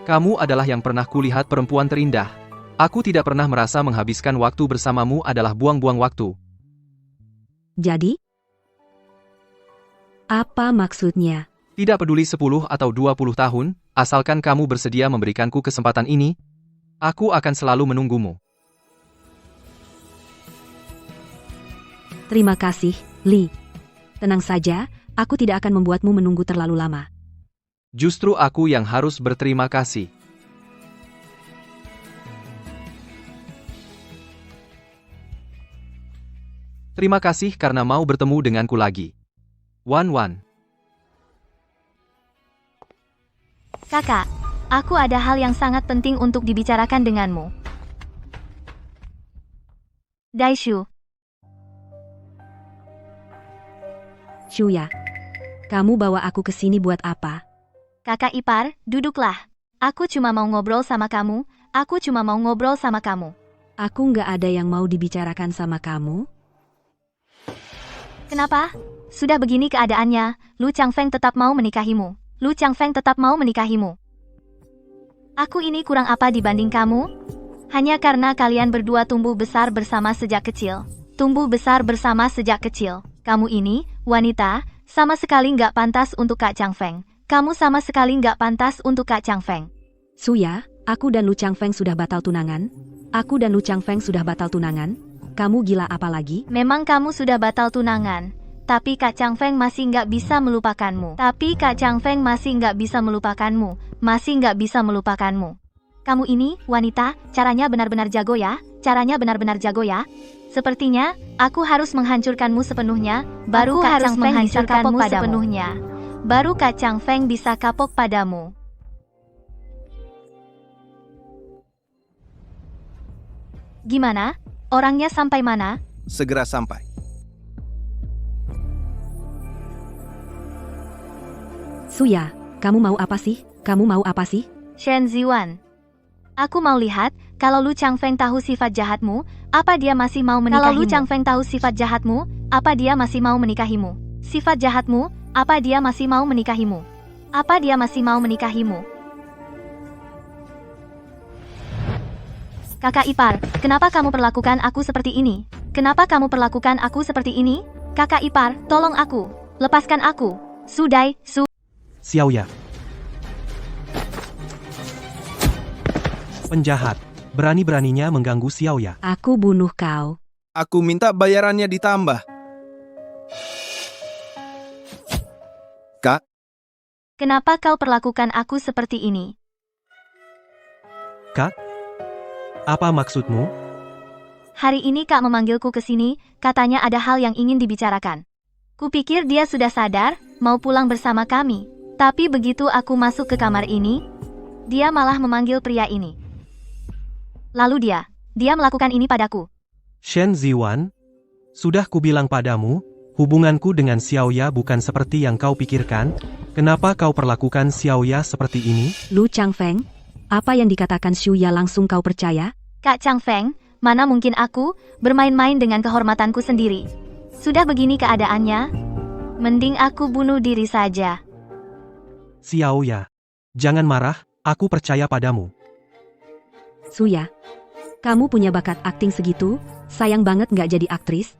Speaker 9: Kamu adalah yang pernah kulihat perempuan terindah. Aku tidak pernah merasa menghabiskan waktu bersamamu adalah buang-buang waktu.
Speaker 1: Jadi? Apa maksudnya?
Speaker 9: Tidak peduli 10 atau 20 tahun, asalkan kamu bersedia memberikanku kesempatan ini, aku akan selalu menunggumu.
Speaker 1: Terima kasih, Li. Tenang saja, aku tidak akan membuatmu menunggu terlalu lama.
Speaker 9: Justru aku yang harus berterima kasih. Terima kasih karena mau bertemu denganku lagi. Wan.
Speaker 3: Kakak, aku ada hal yang sangat penting untuk dibicarakan denganmu. Daishu.
Speaker 1: Shuya, kamu bawa aku ke sini buat apa?
Speaker 3: Kakak ipar, duduklah. Aku cuma mau ngobrol sama kamu.
Speaker 1: Aku nggak ada yang mau dibicarakan sama kamu.
Speaker 3: Kenapa? Sudah begini keadaannya, Lu Changfeng tetap mau menikahimu. Aku ini kurang apa dibanding kamu? Hanya karena kalian berdua tumbuh besar bersama sejak kecil. Kamu ini, wanita, sama sekali nggak pantas untuk Kak Changfeng.
Speaker 1: Suya, aku dan Lu Changfeng sudah batal tunangan. Kamu gila apa lagi?
Speaker 3: Memang kamu sudah batal tunangan. Tapi Kak Changfeng masih nggak bisa melupakanmu. Kamu ini, wanita, caranya benar-benar jago ya. Sepertinya, aku harus menghancurkanmu sepenuhnya, baru Kak Changfeng bisa kapok padamu. Gimana? Orangnya sampai mana?
Speaker 4: Segera sampai.
Speaker 1: Suya, kamu mau apa sih?
Speaker 3: Shen Ziwan. Aku mau lihat, kalau Lu Changfeng tahu sifat jahatmu, apa dia masih mau menikahimu? Kakak ipar, kenapa kamu perlakukan aku seperti ini? Kenapa kamu perlakukan aku seperti ini? Kakak ipar, tolong aku. Lepaskan aku. Sudai,
Speaker 2: Xiaoya. Penjahat, berani-beraninya mengganggu Xiaoya.
Speaker 1: Aku bunuh kau.
Speaker 12: Aku minta bayarannya ditambah. Kak,
Speaker 3: Kenapa kau perlakukan aku seperti ini?
Speaker 2: Kak? Apa maksudmu?
Speaker 3: Hari ini Kak memanggilku ke sini, katanya ada hal yang ingin dibicarakan. Kupikir dia sudah sadar, mau pulang bersama kami. Tapi begitu aku masuk ke kamar ini, dia malah memanggil pria ini. Lalu dia melakukan ini padaku.
Speaker 2: Shen Ziwan, sudah kubilang padamu, hubunganku dengan Xiaoya bukan seperti yang kau pikirkan. Kenapa kau perlakukan Xiaoya seperti ini?
Speaker 1: Lu Changfeng, apa yang dikatakan Shuya langsung kau percaya?
Speaker 3: Kak Changfeng, mana mungkin aku bermain-main dengan kehormatanku sendiri. Sudah begini keadaannya, mending aku bunuh diri saja.
Speaker 2: Xiaoya, jangan marah, aku percaya padamu.
Speaker 1: Suya, kamu punya bakat akting segitu, sayang banget nggak jadi aktris.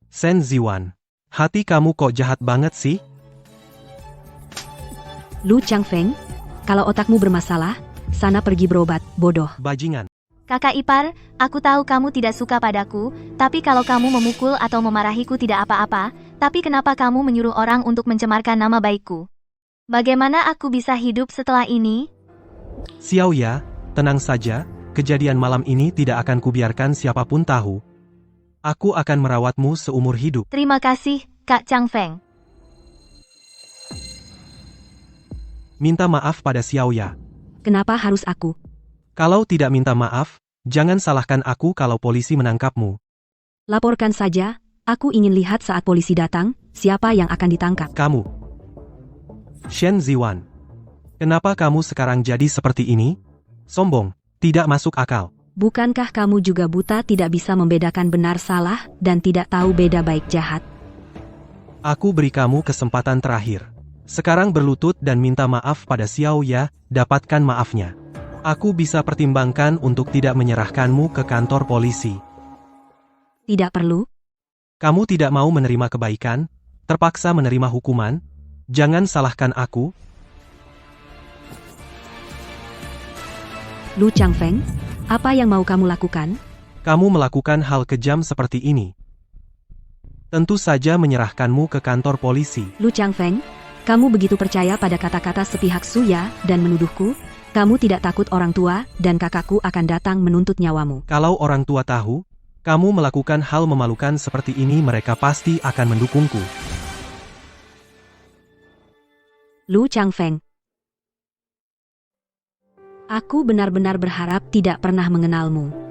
Speaker 2: Shen Ziwan, hati kamu kok jahat banget sih?
Speaker 1: Lu Changfeng, kalau otakmu bermasalah, sana pergi berobat, bodoh.
Speaker 2: Bajingan.
Speaker 3: Kakak ipar, aku tahu kamu tidak suka padaku, tapi kalau kamu memukul atau memarahiku tidak apa-apa, tapi kenapa kamu menyuruh orang untuk mencemarkan nama baikku? Bagaimana aku bisa hidup setelah ini?
Speaker 2: Xiaoya, tenang saja, kejadian malam ini tidak akan kubiarkan siapapun tahu. Aku akan merawatmu seumur hidup.
Speaker 3: Terima kasih, Kak Changfeng.
Speaker 2: Minta maaf pada Xiaoya.
Speaker 1: Kenapa harus aku?
Speaker 2: Kalau tidak minta maaf, jangan salahkan aku kalau polisi menangkapmu.
Speaker 1: Laporkan saja, aku ingin lihat saat polisi datang, siapa yang akan ditangkap.
Speaker 2: Kamu. Shen Ziwan. Kenapa kamu sekarang jadi seperti ini? Sombong, tidak masuk akal.
Speaker 1: Bukankah kamu juga buta tidak bisa membedakan benar salah dan tidak tahu beda baik jahat?
Speaker 2: Aku beri kamu kesempatan terakhir. Sekarang berlutut dan minta maaf pada Xiaoya, dapatkan maafnya. Aku bisa pertimbangkan untuk tidak menyerahkanmu ke kantor polisi.
Speaker 1: Tidak perlu.
Speaker 2: Kamu tidak mau menerima kebaikan, terpaksa menerima hukuman. Jangan salahkan aku.
Speaker 1: Lu Changfeng, apa yang mau kamu lakukan?
Speaker 2: Kamu melakukan hal kejam seperti ini. Tentu saja menyerahkanmu ke kantor polisi.
Speaker 1: Lu Changfeng, kamu begitu percaya pada kata-kata sepihak Suya dan menuduhku? Kamu tidak takut orang tua dan kakakku akan datang menuntut nyawamu.
Speaker 2: Kalau orang tua tahu, kamu melakukan hal memalukan seperti ini, mereka pasti akan mendukungku.
Speaker 1: Lu Changfeng. Aku benar-benar berharap tidak pernah mengenalmu.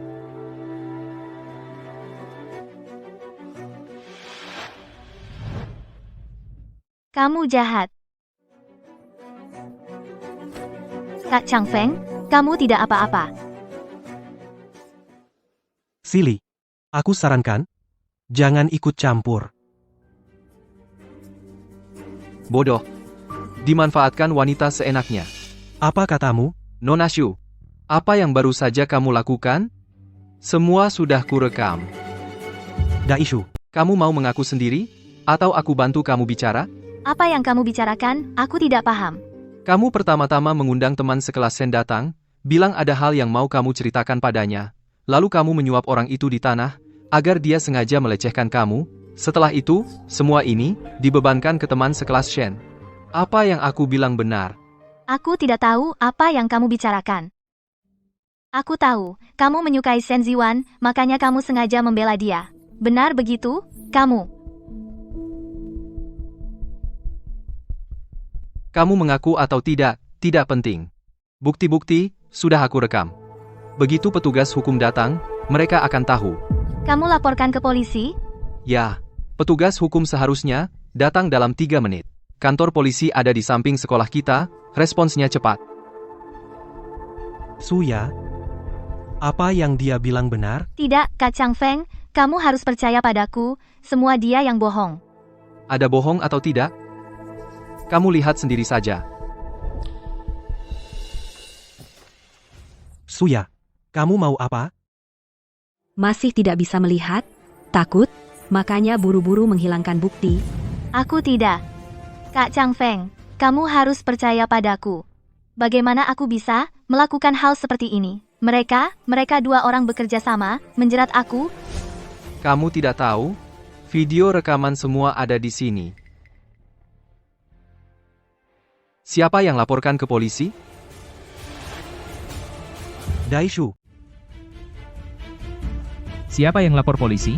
Speaker 3: Kamu jahat. Kak Changfeng, kamu tidak apa-apa.
Speaker 2: Silly. Aku sarankan, jangan ikut campur.
Speaker 9: Bodoh. Dimanfaatkan wanita seenaknya.
Speaker 2: Apa katamu?
Speaker 9: Nona Shu, apa yang baru saja kamu lakukan? Semua sudah kurekam.
Speaker 2: Daishu.
Speaker 9: Kamu mau mengaku sendiri? Atau aku bantu kamu bicara?
Speaker 3: Apa yang kamu bicarakan? Aku tidak paham.
Speaker 9: Kamu pertama-tama mengundang teman sekelas Shen datang, bilang ada hal yang mau kamu ceritakan padanya, lalu kamu menyuap orang itu di tanah, agar dia sengaja melecehkan kamu. Setelah itu, semua ini dibebankan ke teman sekelas Shen. Apa yang aku bilang benar?
Speaker 3: Aku tidak tahu apa yang kamu bicarakan. Aku tahu, kamu menyukai Shen Ziwan, makanya kamu sengaja membela dia. Benar begitu, kamu?
Speaker 9: Kamu mengaku atau tidak penting. Bukti-bukti, sudah aku rekam. Begitu petugas hukum datang, mereka akan tahu.
Speaker 3: Kamu laporkan ke polisi?
Speaker 9: Ya, petugas hukum seharusnya datang dalam 3 menit. Kantor polisi ada di samping sekolah kita, responsnya cepat.
Speaker 2: Suya, apa yang dia bilang benar?
Speaker 3: Tidak, Kak Changfeng, kamu harus percaya padaku, semua dia yang bohong.
Speaker 9: Ada bohong atau tidak? Kamu lihat sendiri saja.
Speaker 2: Suya, kamu mau apa?
Speaker 1: Masih tidak bisa melihat? Takut? Makanya buru-buru menghilangkan bukti.
Speaker 3: Aku tidak. Kak Chang Feng, kamu harus percaya padaku. Bagaimana aku bisa melakukan hal seperti ini? Mereka dua orang bekerja sama, menjerat aku.
Speaker 9: Kamu tidak tahu? Video rekaman semua ada di sini. Siapa yang laporkan ke polisi?
Speaker 2: Daishu,
Speaker 5: Siapa yang lapor polisi?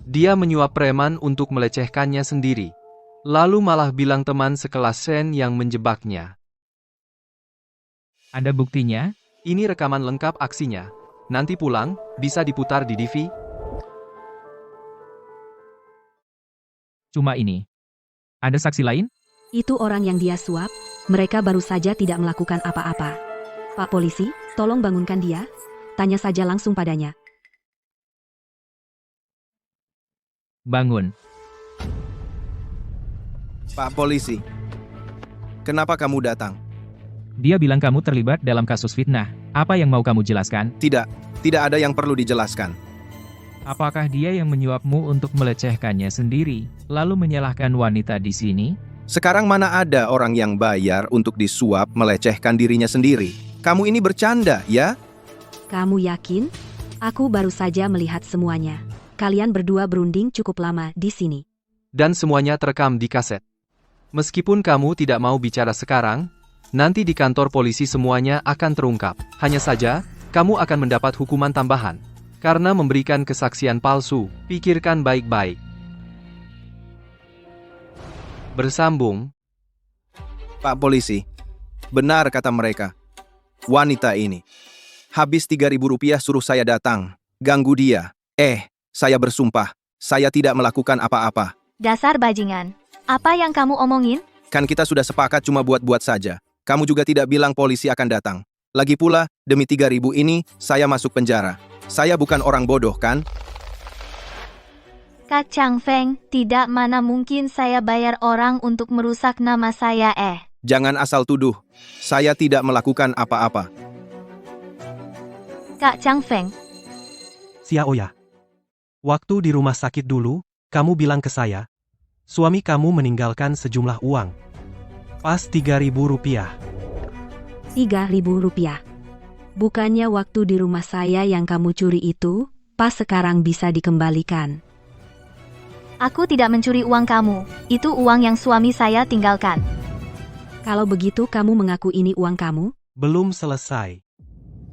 Speaker 9: Dia menyuap preman untuk melecehkannya sendiri. Lalu malah bilang teman sekelas Shen yang menjebaknya.
Speaker 5: Ada buktinya?
Speaker 9: Ini rekaman lengkap aksinya. Nanti pulang, bisa diputar di DV.
Speaker 5: Cuma ini. Ada saksi lain?
Speaker 1: Itu orang yang dia suap, mereka baru saja tidak melakukan apa-apa. Pak polisi, tolong bangunkan dia, tanya saja langsung padanya.
Speaker 5: Bangun.
Speaker 12: Pak polisi. Kenapa kamu datang?
Speaker 5: Dia bilang kamu terlibat dalam kasus fitnah. Apa yang mau kamu jelaskan?
Speaker 12: Tidak ada yang perlu dijelaskan.
Speaker 5: Apakah dia yang menyuapmu untuk melecehkannya sendiri, lalu menyalahkan wanita di sini?
Speaker 12: Sekarang mana ada orang yang bayar untuk disuap melecehkan dirinya sendiri? Kamu ini bercanda, ya?
Speaker 1: Kamu yakin? Aku baru saja melihat semuanya. Kalian berdua berunding cukup lama di sini.
Speaker 9: Dan semuanya terekam di kaset. Meskipun kamu tidak mau bicara sekarang, nanti di kantor polisi semuanya akan terungkap. Hanya saja, kamu akan mendapat hukuman tambahan. Karena memberikan kesaksian palsu, pikirkan baik-baik. Bersambung.
Speaker 12: Pak polisi, benar kata mereka. Wanita ini. Habis 3.000 rupiah suruh saya datang. Ganggu dia. Saya bersumpah. Saya tidak melakukan apa-apa.
Speaker 3: Dasar bajingan. Apa yang kamu omongin?
Speaker 12: Kan kita sudah sepakat cuma buat-buat saja. Kamu juga tidak bilang polisi akan datang. Lagi pula, demi 3.000 ini, saya masuk penjara. Saya bukan orang bodoh, kan?
Speaker 3: Kak Chang Feng, tidak, mana mungkin saya bayar orang untuk merusak nama saya.
Speaker 12: Jangan asal tuduh. Saya tidak melakukan apa-apa.
Speaker 3: Kak Chang Feng,
Speaker 2: Xiaoya. Waktu di rumah sakit dulu, kamu bilang ke saya, suami kamu meninggalkan sejumlah uang. Pas 3.000 rupiah.
Speaker 1: 3.000 rupiah. Bukannya waktu di rumah saya yang kamu curi itu, pas sekarang bisa dikembalikan.
Speaker 3: aku tidak mencuri uang kamu. Itu uang yang suami saya tinggalkan.
Speaker 1: Kalau begitu kamu mengaku ini uang kamu?
Speaker 2: Belum selesai.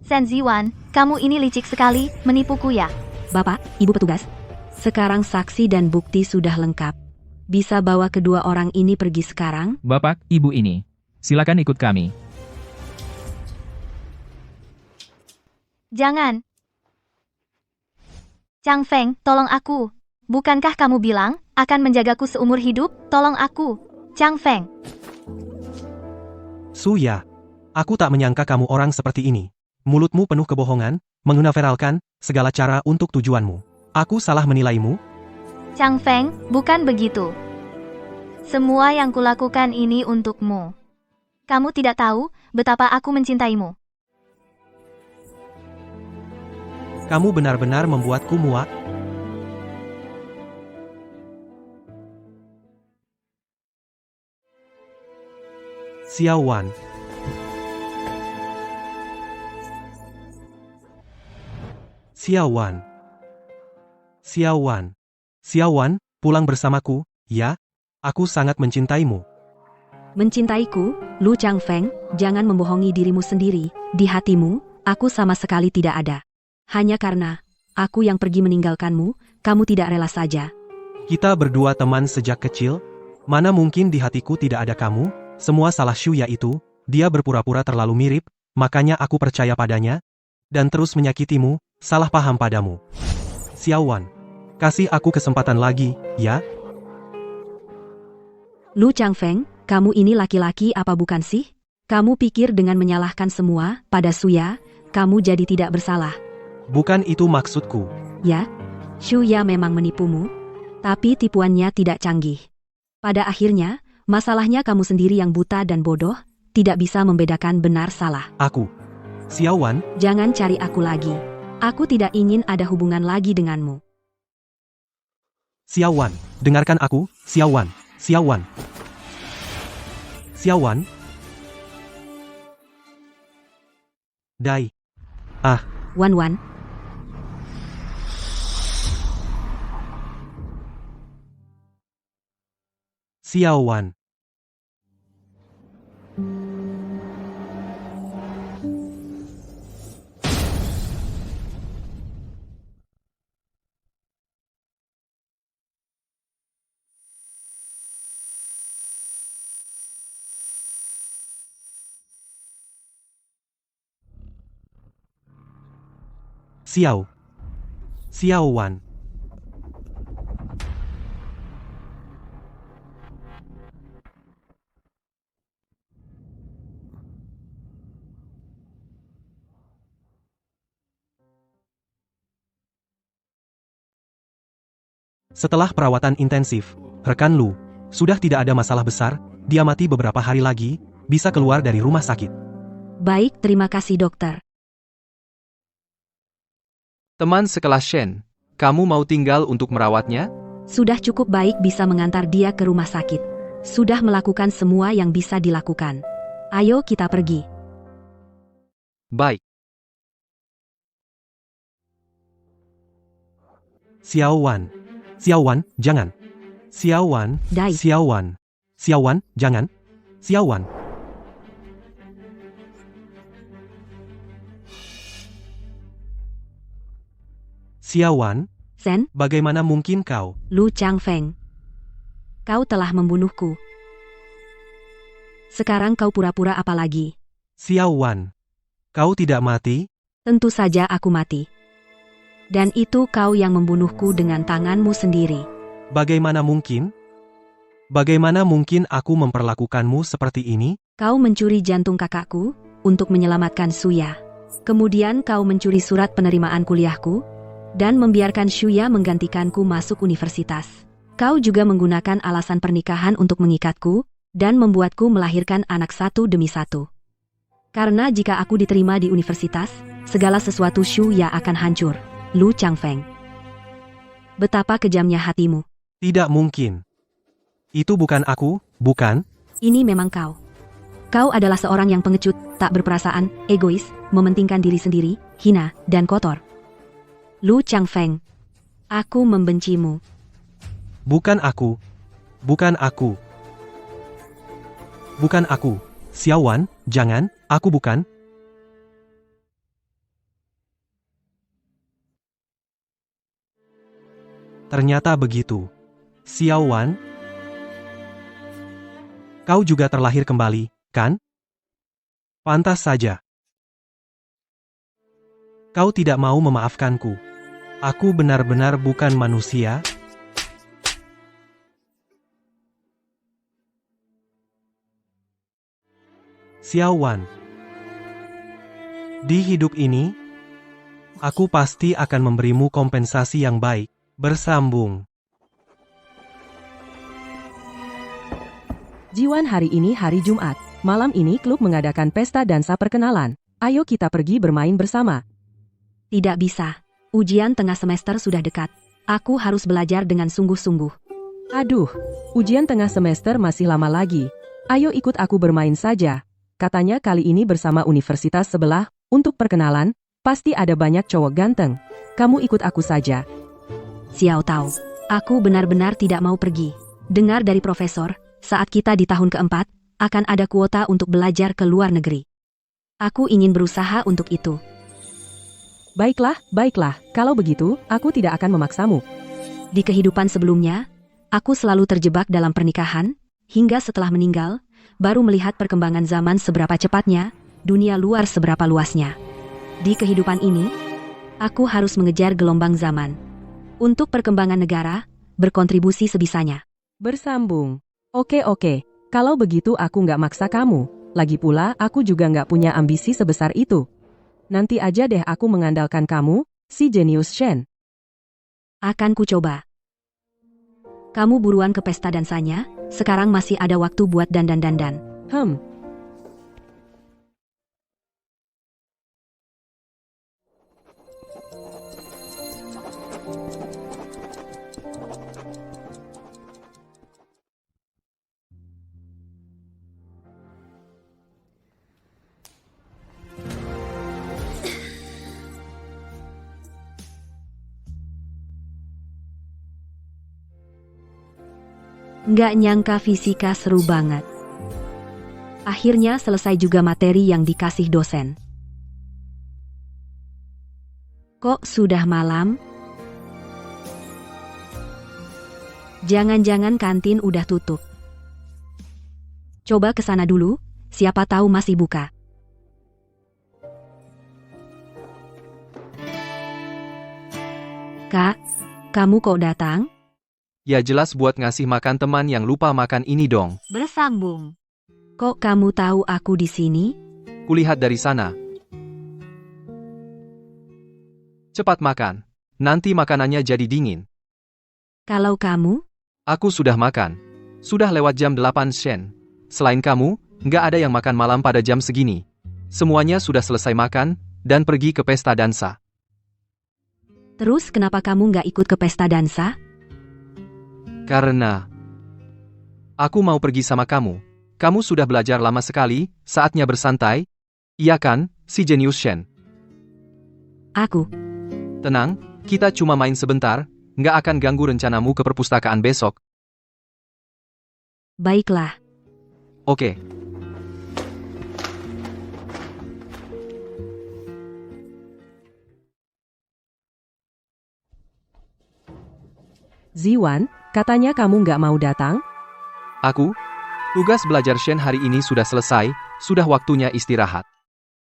Speaker 3: Shen Ziwan, kamu ini licik sekali, menipuku ya.
Speaker 1: Bapak, Ibu petugas. Sekarang saksi dan bukti sudah lengkap. Bisa bawa kedua orang ini pergi sekarang?
Speaker 5: Bapak, Ibu ini. Silakan ikut kami.
Speaker 3: Jangan. Chang Feng, tolong aku. Bukankah kamu bilang akan menjagaku seumur hidup? Tolong aku. Chang Feng.
Speaker 2: Suya, aku tak menyangka kamu orang seperti ini. Mulutmu penuh kebohongan, mengunaveralkan segala cara untuk tujuanmu. Aku salah menilaimu?
Speaker 3: Chang Feng, bukan begitu. Semua yang kulakukan ini untukmu. Kamu tidak tahu betapa aku mencintaimu.
Speaker 2: Kamu benar-benar membuatku muak. Xiao Wan. Xiao Wan. Xiao Wan. Xiao Wan, pulang bersamaku, ya? Aku sangat mencintaimu.
Speaker 1: Mencintaiku, Lu Chang Feng, jangan membohongi dirimu sendiri. Di hatimu, aku sama sekali tidak ada. Hanya karena aku yang pergi meninggalkanmu, kamu tidak rela saja.
Speaker 2: Kita berdua teman sejak kecil. Mana mungkin di hatiku tidak ada kamu? Semua salah Shuya itu. Dia berpura-pura terlalu mirip, makanya aku percaya padanya. Dan terus menyakitimu, salah paham padamu. Xiao Wan, kasih aku kesempatan lagi, ya?
Speaker 1: Lu Chang Feng, kamu ini laki-laki apa bukan sih? Kamu pikir dengan menyalahkan semua pada Shuya, kamu jadi tidak bersalah.
Speaker 2: Bukan itu maksudku.
Speaker 1: Ya, Shuya memang menipumu, tapi tipuannya tidak canggih. Pada akhirnya, masalahnya kamu sendiri yang buta dan bodoh, tidak bisa membedakan benar salah.
Speaker 2: Xiao Wan,
Speaker 1: Jangan cari aku lagi. Aku tidak ingin ada hubungan lagi denganmu.
Speaker 2: Xiao Wan, dengarkan aku, Xiao Wan, Xiao Wan. Xiao Wan. Dai.
Speaker 1: Wan Wan,
Speaker 2: Xiao Wan. Xiao Wan. Setelah perawatan intensif, rekan Lu, sudah tidak ada masalah besar, dia mati beberapa hari lagi, bisa keluar dari rumah sakit.
Speaker 1: baik, terima kasih dokter.
Speaker 9: Teman sekelas Shen, kamu mau tinggal untuk merawatnya?
Speaker 1: Sudah cukup baik bisa mengantar dia ke rumah sakit. Sudah melakukan semua yang bisa dilakukan. Ayo kita pergi.
Speaker 9: Baik.
Speaker 2: Xiao Wan. Xiao Wan, jangan. Xiao Wan.
Speaker 1: Dai.
Speaker 2: Xiao Wan. Xiao Wan, jangan. Xiao Wan. Xiao Wan,
Speaker 1: Sen,
Speaker 2: bagaimana mungkin kau?
Speaker 1: Lu Changfeng. Kau telah membunuhku. Sekarang kau pura-pura apa lagi?
Speaker 2: Xiao Wan, kau tidak mati?
Speaker 1: Tentu saja aku mati. Dan itu kau yang membunuhku dengan tanganmu sendiri.
Speaker 2: Bagaimana mungkin? Bagaimana mungkin aku memperlakukanmu seperti ini?
Speaker 1: Kau mencuri jantung kakakku untuk menyelamatkan Suya. Kemudian kau mencuri surat penerimaan kuliahku dan membiarkan Shuya menggantikanku masuk universitas. Kau juga menggunakan alasan pernikahan untuk mengikatku dan membuatku melahirkan anak satu demi satu. Karena jika aku diterima di universitas, segala sesuatu Shuya akan hancur. Lu Changfeng. Betapa kejamnya hatimu.
Speaker 2: Tidak mungkin. Itu bukan aku, bukan?
Speaker 1: Ini memang kau. Kau adalah seorang yang pengecut, tak berperasaan, egois, mementingkan diri sendiri, hina, dan kotor. Lu Changfeng. Aku membencimu.
Speaker 2: Bukan aku. Bukan aku. Bukan aku. Xiao Wan, jangan, aku bukan. Ternyata begitu. Xiao Wan, kau juga terlahir kembali, kan? Pantas saja. Kau tidak mau memaafkanku. Aku benar-benar bukan manusia. Xiao Wan, di hidup ini, aku pasti akan memberimu kompensasi yang baik. Bersambung.
Speaker 10: Jiwan, hari ini hari Jumat. Malam ini klub mengadakan pesta dansa perkenalan. Ayo kita pergi bermain bersama.
Speaker 1: Tidak bisa. Ujian tengah semester sudah dekat. Aku harus belajar dengan sungguh-sungguh.
Speaker 10: Aduh, ujian tengah semester masih lama lagi. Ayo ikut aku bermain saja. Katanya kali ini bersama universitas sebelah, untuk perkenalan, pasti ada banyak cowok ganteng. Kamu ikut aku saja.
Speaker 1: Xiao Tao, aku benar-benar tidak mau pergi. Dengar dari profesor, saat kita di tahun keempat, akan ada kuota untuk belajar ke luar negeri. Aku ingin berusaha untuk itu.
Speaker 10: Baiklah, baiklah. Kalau begitu, aku tidak akan memaksamu.
Speaker 1: Di kehidupan sebelumnya, aku selalu terjebak dalam pernikahan, hingga setelah meninggal, baru melihat perkembangan zaman seberapa cepatnya, dunia luar seberapa luasnya. Di kehidupan ini, aku harus mengejar gelombang zaman. Untuk perkembangan negara, berkontribusi sebisanya.
Speaker 10: Bersambung. Oke. Kalau begitu aku nggak maksa kamu. Lagi pula aku juga nggak punya ambisi sebesar itu. Nanti aja deh aku mengandalkan kamu, si jenius Shen.
Speaker 1: Akan ku coba. Kamu buruan ke pesta dansanya, sekarang masih ada waktu buat dandan-dandan. Nggak nyangka fisika seru banget. Akhirnya selesai juga materi yang dikasih dosen. Kok sudah malam? Jangan-jangan kantin udah tutup. Coba ke sana dulu, siapa tahu masih buka. Kak, kamu kok datang?
Speaker 9: Ya jelas buat ngasih makan teman yang lupa makan ini dong.
Speaker 1: Bersambung. Kok kamu tahu aku di sini?
Speaker 9: Kulihat dari sana. Cepat makan. Nanti makanannya jadi dingin.
Speaker 1: Kalau kamu?
Speaker 9: Aku sudah makan. Sudah lewat jam 8 Shen. Selain kamu, nggak ada yang makan malam pada jam segini. Semuanya sudah selesai makan, dan pergi ke pesta dansa.
Speaker 1: Terus kenapa kamu nggak ikut ke pesta dansa?
Speaker 9: Karena aku mau pergi sama kamu. Kamu sudah belajar lama sekali, saatnya bersantai. Iya kan, si jenius Shen?
Speaker 1: Aku.
Speaker 9: Tenang, kita cuma main sebentar, nggak akan ganggu rencanamu ke perpustakaan besok.
Speaker 1: Baiklah.
Speaker 9: Oke.
Speaker 10: Ziwan, katanya kamu nggak mau datang?
Speaker 9: Aku? Tugas belajar Shen hari ini sudah selesai, sudah waktunya istirahat.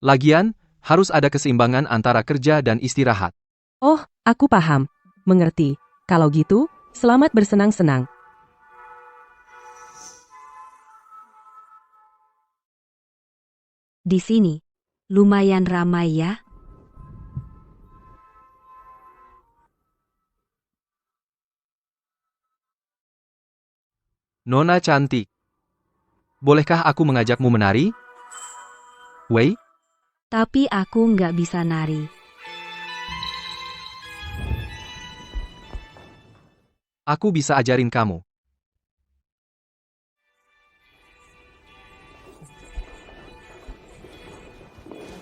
Speaker 9: Lagian, harus ada keseimbangan antara kerja dan istirahat.
Speaker 10: Oh, aku paham. Mengerti. Kalau gitu, selamat bersenang-senang.
Speaker 1: Di sini, lumayan ramai ya.
Speaker 9: Nona cantik. Bolehkah aku mengajakmu menari? Wei?
Speaker 1: Tapi aku nggak bisa nari.
Speaker 9: Aku bisa ajarin kamu.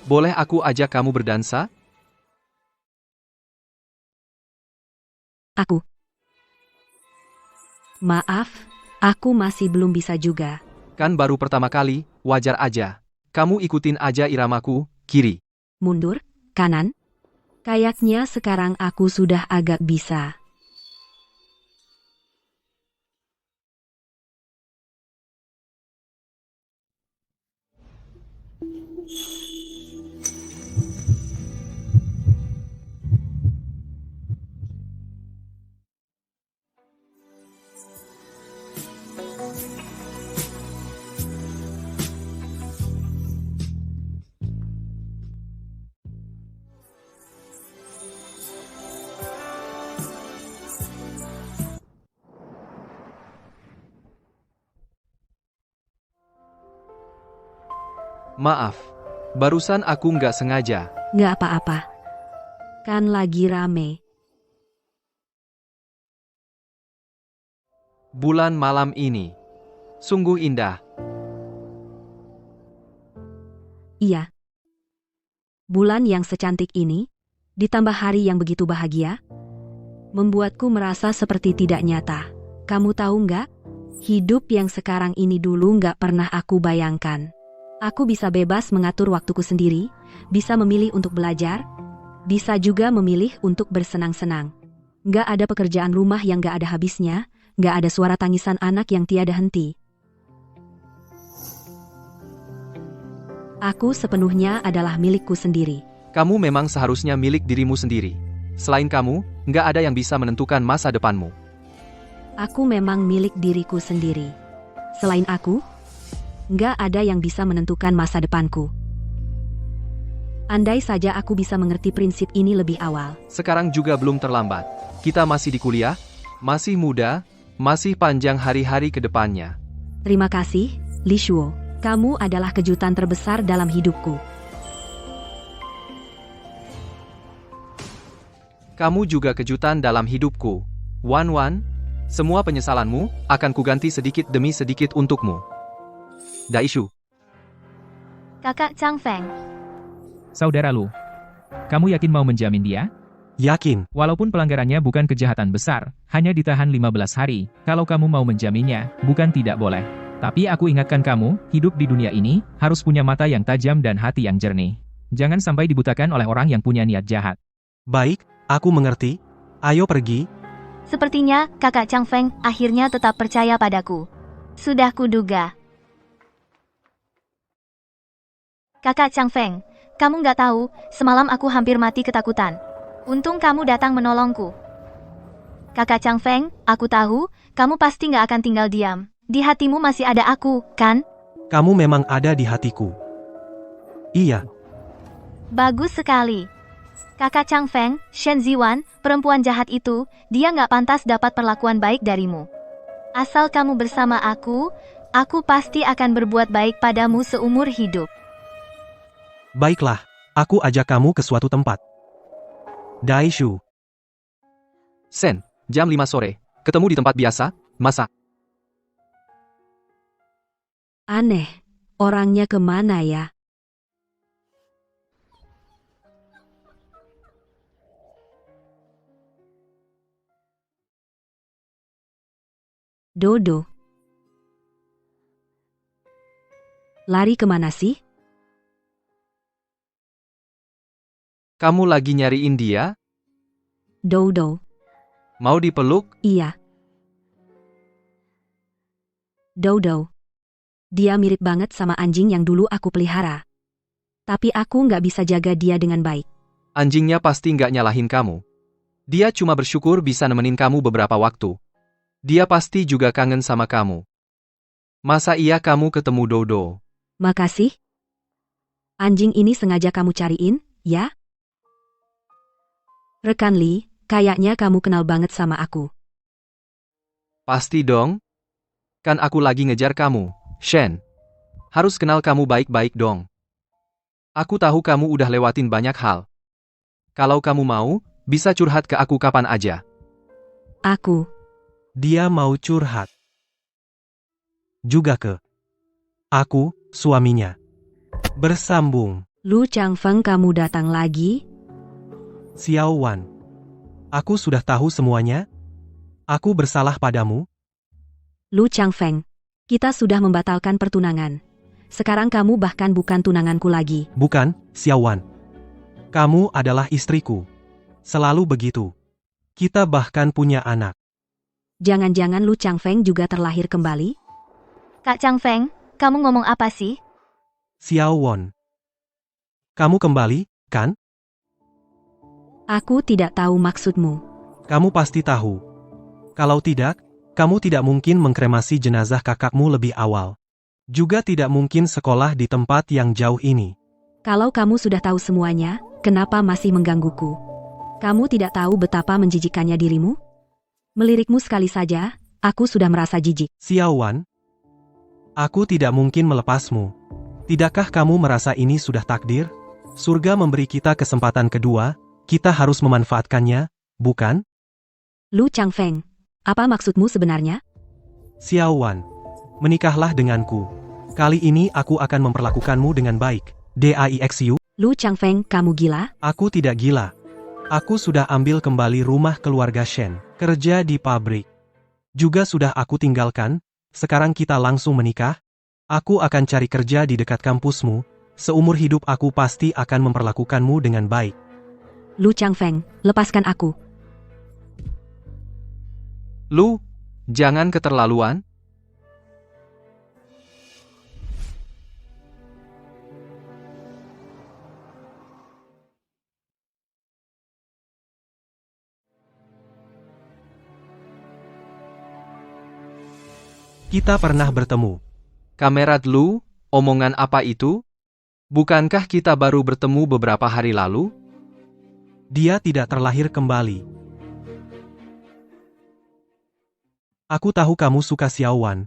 Speaker 9: Boleh aku ajak kamu berdansa?
Speaker 1: Aku. Maaf, aku masih belum bisa juga.
Speaker 9: Kan baru pertama kali, wajar aja. Kamu ikutin aja iramaku, kiri.
Speaker 1: Mundur, kanan. Kayaknya sekarang aku sudah agak bisa.
Speaker 9: Maaf. Barusan aku nggak sengaja.
Speaker 1: Nggak apa-apa. Kan lagi rame.
Speaker 9: Bulan malam ini. Sungguh indah.
Speaker 1: Iya. Bulan yang secantik ini, ditambah hari yang begitu bahagia, membuatku merasa seperti tidak nyata. Kamu tahu nggak? Hidup yang sekarang ini dulu nggak pernah aku bayangkan. Aku bisa bebas mengatur waktuku sendiri, bisa memilih untuk belajar, bisa juga memilih untuk bersenang-senang. Nggak ada pekerjaan rumah yang nggak ada habisnya, nggak ada suara tangisan anak yang tiada henti. Aku sepenuhnya adalah milikku sendiri.
Speaker 9: Kamu memang seharusnya milik dirimu sendiri. Selain kamu, nggak ada yang bisa menentukan masa depanmu.
Speaker 1: Aku memang milik diriku sendiri. Selain aku, nggak ada yang bisa menentukan masa depanku. Andai saja aku bisa mengerti prinsip ini lebih awal.
Speaker 9: Sekarang juga belum terlambat. Kita masih di kuliah, masih muda, masih panjang hari-hari ke depannya.
Speaker 1: Terima kasih, Li Shuo. Kamu adalah kejutan terbesar dalam hidupku.
Speaker 9: Kamu juga kejutan dalam hidupku. Wan Wan, semua penyesalanmu akan kuganti sedikit demi sedikit untukmu. Daishu.
Speaker 3: Kakak Chang Feng.
Speaker 5: Saudara Lu, kamu yakin mau menjamin dia?
Speaker 2: Yakin?
Speaker 5: Walaupun pelanggarannya bukan kejahatan besar, hanya ditahan 15 hari, kalau kamu mau menjaminnya, bukan tidak boleh. Tapi aku ingatkan kamu, hidup di dunia ini, harus punya mata yang tajam dan hati yang jernih. Jangan sampai dibutakan oleh orang yang punya niat jahat.
Speaker 2: Baik, aku mengerti. Ayo pergi.
Speaker 3: Sepertinya kakak Chang Feng akhirnya tetap percaya padaku. Sudah kuduga. Kakak Chang Feng, kamu nggak tahu, semalam aku hampir mati ketakutan. Untung kamu datang menolongku. Kakak Chang Feng, aku tahu, kamu pasti nggak akan tinggal diam. Di hatimu masih ada aku, kan?
Speaker 2: Kamu memang ada di hatiku. Iya.
Speaker 3: Bagus sekali. Kakak Chang Feng, Shen Ziwan, perempuan jahat itu, dia nggak pantas dapat perlakuan baik darimu. Asal kamu bersama aku pasti akan berbuat baik padamu seumur hidup.
Speaker 2: Baiklah, aku ajak kamu ke suatu tempat. Daishu.
Speaker 9: Sen, jam 5 sore. Ketemu di tempat biasa, masa?
Speaker 1: Aneh, orangnya kemana ya? Dodo. Lari kemana sih?
Speaker 9: Kamu lagi nyariin dia?
Speaker 1: Dodo.
Speaker 9: Mau dipeluk?
Speaker 1: Iya. Dodo. Dia mirip banget sama anjing yang dulu aku pelihara. Tapi aku nggak bisa jaga dia dengan baik.
Speaker 9: Anjingnya pasti nggak nyalahin kamu. Dia cuma bersyukur bisa nemenin kamu beberapa waktu. Dia pasti juga kangen sama kamu. Masa iya kamu ketemu Dodo?
Speaker 1: Makasih. Anjing ini sengaja kamu cariin, ya? Rekan Lee, kayaknya kamu kenal banget sama aku.
Speaker 9: Pasti dong. Kan aku lagi ngejar kamu, Shen. Harus kenal kamu baik-baik dong. Aku tahu kamu udah lewatin banyak hal. Kalau kamu mau, bisa curhat ke aku kapan aja.
Speaker 1: Aku.
Speaker 2: Dia mau curhat. Juga ke aku, suaminya. Bersambung.
Speaker 1: Lu Chang Feng, kamu datang lagi?
Speaker 2: Xiao Wan. Aku sudah tahu semuanya. Aku bersalah padamu.
Speaker 1: Lu Chang Feng, kita sudah membatalkan pertunangan. Sekarang kamu bahkan bukan tunanganku lagi.
Speaker 2: Bukan, Xiao Wan. Kamu adalah istriku. Selalu begitu. Kita bahkan punya anak.
Speaker 1: Jangan-jangan Lu Chang Feng juga terlahir kembali?
Speaker 3: Kak Chang Feng, kamu ngomong apa sih?
Speaker 2: Xiao Wan. Kamu kembali, kan?
Speaker 1: Aku tidak tahu maksudmu.
Speaker 2: Kamu pasti tahu. Kalau tidak, kamu tidak mungkin mengkremasi jenazah kakakmu lebih awal. Juga tidak mungkin sekolah di tempat yang jauh ini.
Speaker 1: Kalau kamu sudah tahu semuanya, kenapa masih menggangguku? Kamu tidak tahu betapa menjijikkannya dirimu? Melirikmu sekali saja, aku sudah merasa jijik.
Speaker 2: Xiao Wan, aku tidak mungkin melepasmu. Tidakkah kamu merasa ini sudah takdir? Surga memberi kita kesempatan kedua, kita harus memanfaatkannya, bukan?
Speaker 1: Lu Chang Feng, apa maksudmu sebenarnya?
Speaker 2: Xiao Wan, menikahlah denganku. Kali ini aku akan memperlakukanmu dengan baik. DAIXU?
Speaker 1: Lu Chang Feng, kamu gila?
Speaker 2: Aku tidak gila. Aku sudah ambil kembali rumah keluarga Shen, kerja di pabrik. Juga sudah aku tinggalkan, sekarang kita langsung menikah. Aku akan cari kerja di dekat kampusmu, seumur hidup aku pasti akan memperlakukanmu dengan baik.
Speaker 1: Lu Chang Feng, lepaskan aku.
Speaker 9: Lu, jangan keterlaluan.
Speaker 2: Kita pernah bertemu.
Speaker 9: Kamerat Lu, omongan apa itu? Bukankah kita baru bertemu beberapa hari lalu?
Speaker 2: Dia tidak terlahir kembali. Aku tahu kamu suka Xiao Wan.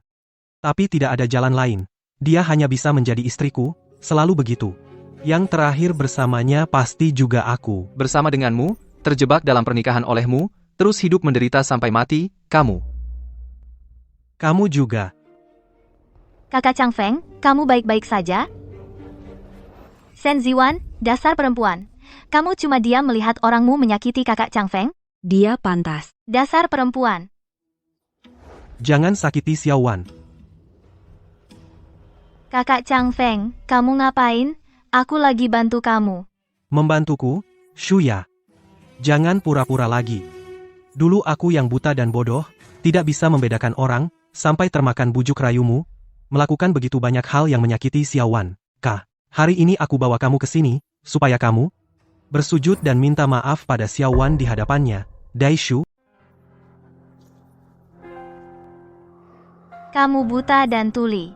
Speaker 2: Tapi tidak ada jalan lain. Dia hanya bisa menjadi istriku, selalu begitu. Yang terakhir bersamanya pasti juga aku.
Speaker 9: Bersama denganmu, terjebak dalam pernikahan olehmu, terus hidup menderita sampai mati, kamu.
Speaker 2: Kamu juga.
Speaker 3: Kakak Chang Feng, kamu baik-baik saja? Shen Ziwan, dasar perempuan. Kamu cuma diam melihat orangmu menyakiti kakak Chang Feng?
Speaker 1: Dia pantas.
Speaker 3: Dasar perempuan.
Speaker 2: Jangan sakiti Xiao Wan.
Speaker 3: Kakak Chang Feng, kamu ngapain? Aku lagi bantu kamu.
Speaker 2: Membantuku? Shuya. Jangan pura-pura lagi. Dulu aku yang buta dan bodoh, tidak bisa membedakan orang, sampai termakan bujuk rayumu, melakukan begitu banyak hal yang menyakiti Xiao Wan. Kak, hari ini aku bawa kamu ke sini, supaya kamu bersujud dan minta maaf pada Xiao Wan di hadapannya. Daishu,
Speaker 3: Kamu buta dan tuli.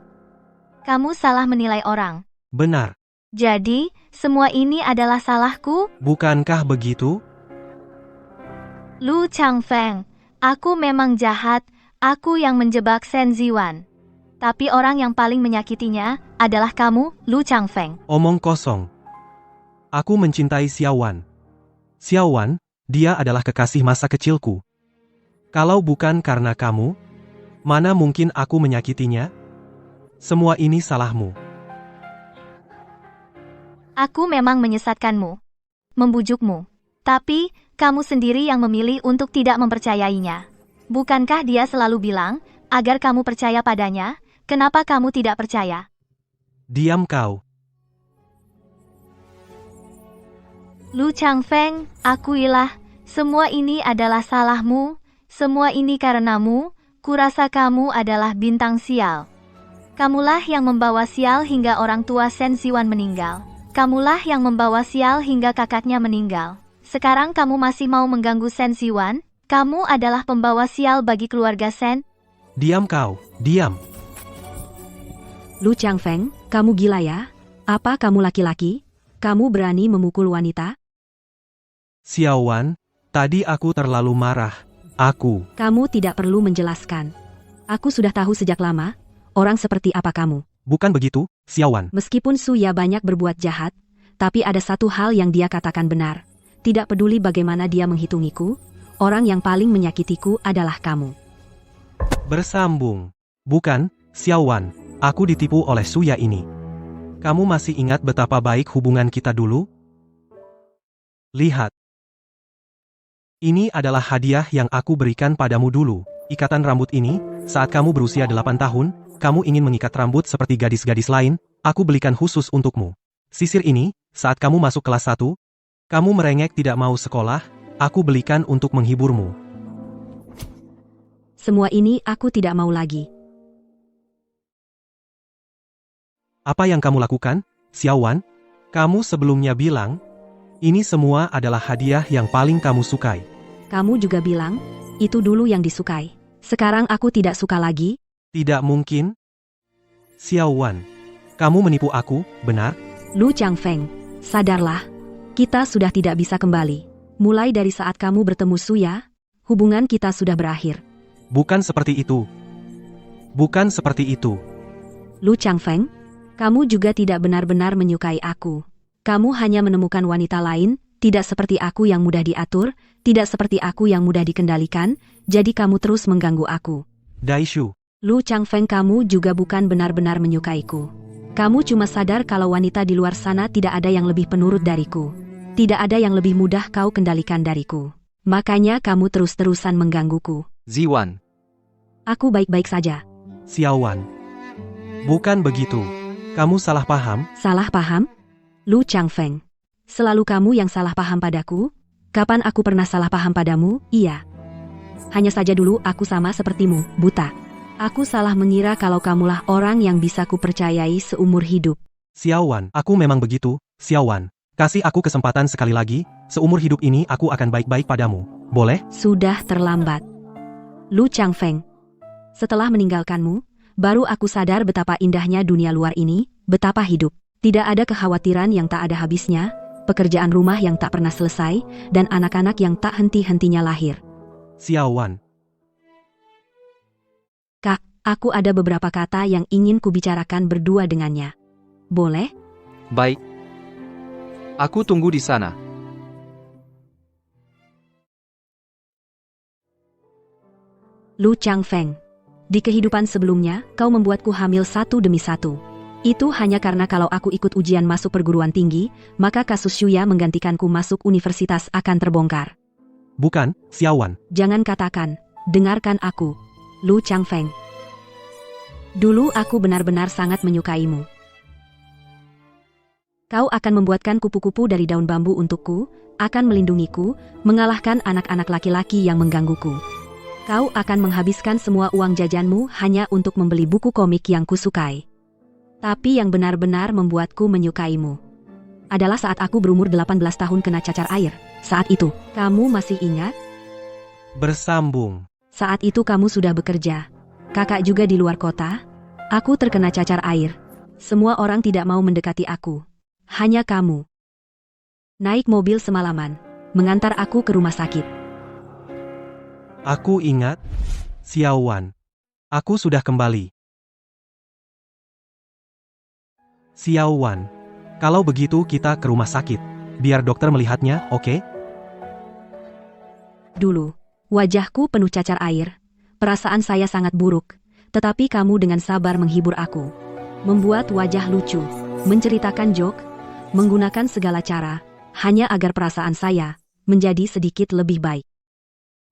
Speaker 3: Kamu salah menilai orang.
Speaker 2: benar.
Speaker 3: Jadi, semua ini adalah salahku?
Speaker 2: Bukankah begitu?
Speaker 3: Lu Chang Feng, aku memang jahat, aku yang menjebak Shen Ziwan. Tapi orang yang paling menyakitinya adalah kamu, Lu Chang Feng.
Speaker 2: Omong kosong. Aku mencintai Xiao Wan. Xiao Wan, dia adalah kekasih masa kecilku. Kalau bukan karena kamu, mana mungkin aku menyakitinya? Semua ini salahmu.
Speaker 3: Aku memang menyesatkanmu, membujukmu. Tapi, kamu sendiri yang memilih untuk tidak mempercayainya. Bukankah dia selalu bilang, agar kamu percaya padanya? Kenapa kamu tidak percaya?
Speaker 2: Diam kau.
Speaker 3: Lu Chang Feng, akuilah, semua ini adalah salahmu, semua ini karenamu, kurasa kamu adalah bintang sial. Kamulah yang membawa sial hingga orang tua Shen Ziwan meninggal. Kamulah yang membawa sial hingga kakaknya meninggal. Sekarang kamu masih mau mengganggu Shen Ziwan? Kamu adalah pembawa sial bagi keluarga Shen.
Speaker 2: Diam kau, diam.
Speaker 1: Lu Chang Feng, kamu gila ya? Apa kamu laki-laki? Kamu berani memukul wanita?
Speaker 2: Xiao Wan, tadi aku terlalu marah.
Speaker 1: Kamu tidak perlu menjelaskan. Aku sudah tahu sejak lama, orang seperti apa kamu.
Speaker 2: Bukan begitu, Xiao Wan.
Speaker 1: Meskipun Suya banyak berbuat jahat, tapi ada satu hal yang dia katakan benar. Tidak peduli bagaimana dia menghitungiku, orang yang paling menyakitiku adalah kamu.
Speaker 2: Bersambung. Bukan, Xiao Wan, aku ditipu oleh Suya ini. Kamu masih ingat betapa baik hubungan kita dulu? Lihat. Ini adalah hadiah yang aku berikan padamu dulu. Ikatan rambut ini, saat kamu berusia 8 tahun, kamu ingin mengikat rambut seperti gadis-gadis lain, aku belikan khusus untukmu. Sisir ini, saat kamu masuk kelas 1, kamu merengek tidak mau sekolah, aku belikan untuk menghiburmu.
Speaker 1: Semua ini aku tidak mau lagi.
Speaker 2: Apa yang kamu lakukan, Xiao Wan? Kamu sebelumnya bilang, ini semua adalah hadiah yang paling kamu sukai.
Speaker 1: Kamu juga bilang, itu dulu yang disukai. Sekarang aku tidak suka lagi.
Speaker 2: Tidak mungkin. Xiao Wan, kamu menipu aku, benar?
Speaker 1: Lu Chang Feng, sadarlah. Kita sudah tidak bisa kembali. Mulai dari saat kamu bertemu Suya, hubungan kita sudah berakhir.
Speaker 2: Bukan seperti itu. Bukan seperti itu.
Speaker 1: Lu Chang Feng, kamu juga tidak benar-benar menyukai aku. Kamu hanya menemukan wanita lain, tidak seperti aku yang mudah diatur, tidak seperti aku yang mudah dikendalikan, jadi kamu terus mengganggu aku.
Speaker 2: Daishu.
Speaker 1: Lu Chang Feng, kamu juga bukan benar-benar menyukaiku. Kamu cuma sadar kalau wanita di luar sana tidak ada yang lebih penurut dariku. Tidak ada yang lebih mudah kau kendalikan dariku. Makanya kamu terus-terusan menggangguku.
Speaker 9: Ziwan.
Speaker 1: Aku baik-baik saja.
Speaker 2: Xiao Wan. Bukan begitu. Kamu salah paham.
Speaker 1: Salah paham? Lu Chang Feng. Selalu kamu yang salah paham padaku? Kapan aku pernah salah paham padamu? Iya. Hanya saja dulu aku sama sepertimu, buta. Aku salah mengira kalau kamulah orang yang bisa kupercayai seumur hidup.
Speaker 2: Xiao Wan, aku memang begitu, Xiao Wan. Kasih aku kesempatan sekali lagi, seumur hidup ini aku akan baik-baik padamu. Boleh?
Speaker 1: Sudah terlambat. Lu Chang Feng. Setelah meninggalkanmu, baru aku sadar betapa indahnya dunia luar ini, betapa hidup. Tidak ada kekhawatiran yang tak ada habisnya, pekerjaan rumah yang tak pernah selesai, dan anak-anak yang tak henti-hentinya lahir.
Speaker 2: Xiao Wan.
Speaker 1: Kak, aku ada beberapa kata yang ingin kubicarakan berdua dengannya. Boleh?
Speaker 9: Baik. Aku tunggu di sana.
Speaker 1: Lu Chang Feng. Di kehidupan sebelumnya, kau membuatku hamil satu demi satu. Itu hanya karena kalau aku ikut ujian masuk perguruan tinggi, maka kasus Shuya menggantikanku masuk universitas akan terbongkar.
Speaker 2: Bukan, Xiaowan.
Speaker 1: Jangan katakan, dengarkan aku, Lu Changfeng. Dulu aku benar-benar sangat menyukaimu. Kau akan membuatkan kupu-kupu dari daun bambu untukku, akan melindungiku, mengalahkan anak-anak laki-laki yang menggangguku. Kau akan menghabiskan semua uang jajanmu hanya untuk membeli buku komik yang kusukai. Tapi yang benar-benar membuatku menyukaimu adalah saat aku berumur 18 tahun kena cacar air. Saat itu, kamu masih ingat?
Speaker 2: Bersambung.
Speaker 1: Saat itu kamu sudah bekerja. Kakak juga di luar kota. Aku terkena cacar air. Semua orang tidak mau mendekati aku. Hanya kamu. Naik mobil semalaman, mengantar aku ke rumah sakit.
Speaker 2: Aku ingat, Xiaowan. Aku sudah kembali. Xiaowan, kalau begitu kita ke rumah sakit. Biar dokter melihatnya, oke?
Speaker 1: Dulu, wajahku penuh cacar air. Perasaan saya sangat buruk. Tetapi kamu dengan sabar menghibur aku. Membuat wajah lucu, menceritakan joke, menggunakan segala cara, hanya agar perasaan saya menjadi sedikit lebih baik.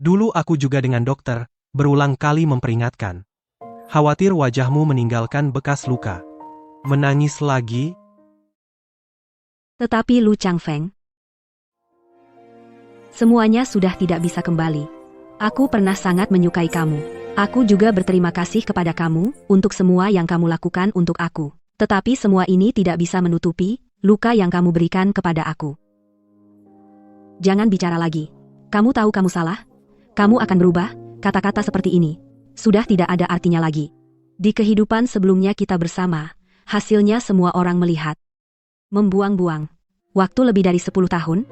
Speaker 2: Dulu aku juga dengan dokter, berulang kali memperingatkan. Khawatir wajahmu meninggalkan bekas luka. Menangis lagi?
Speaker 1: Tetapi Lu Changfeng, semuanya sudah tidak bisa kembali. Aku pernah sangat menyukai kamu. Aku juga berterima kasih kepada kamu untuk semua yang kamu lakukan untuk aku. Tetapi semua ini tidak bisa menutupi luka yang kamu berikan kepada aku. Jangan bicara lagi. Kamu tahu kamu salah? Kamu akan berubah. Kata-kata seperti ini sudah tidak ada artinya lagi. Di kehidupan sebelumnya kita bersama, hasilnya semua orang melihat. Membuang-buang waktu lebih dari 10 tahun.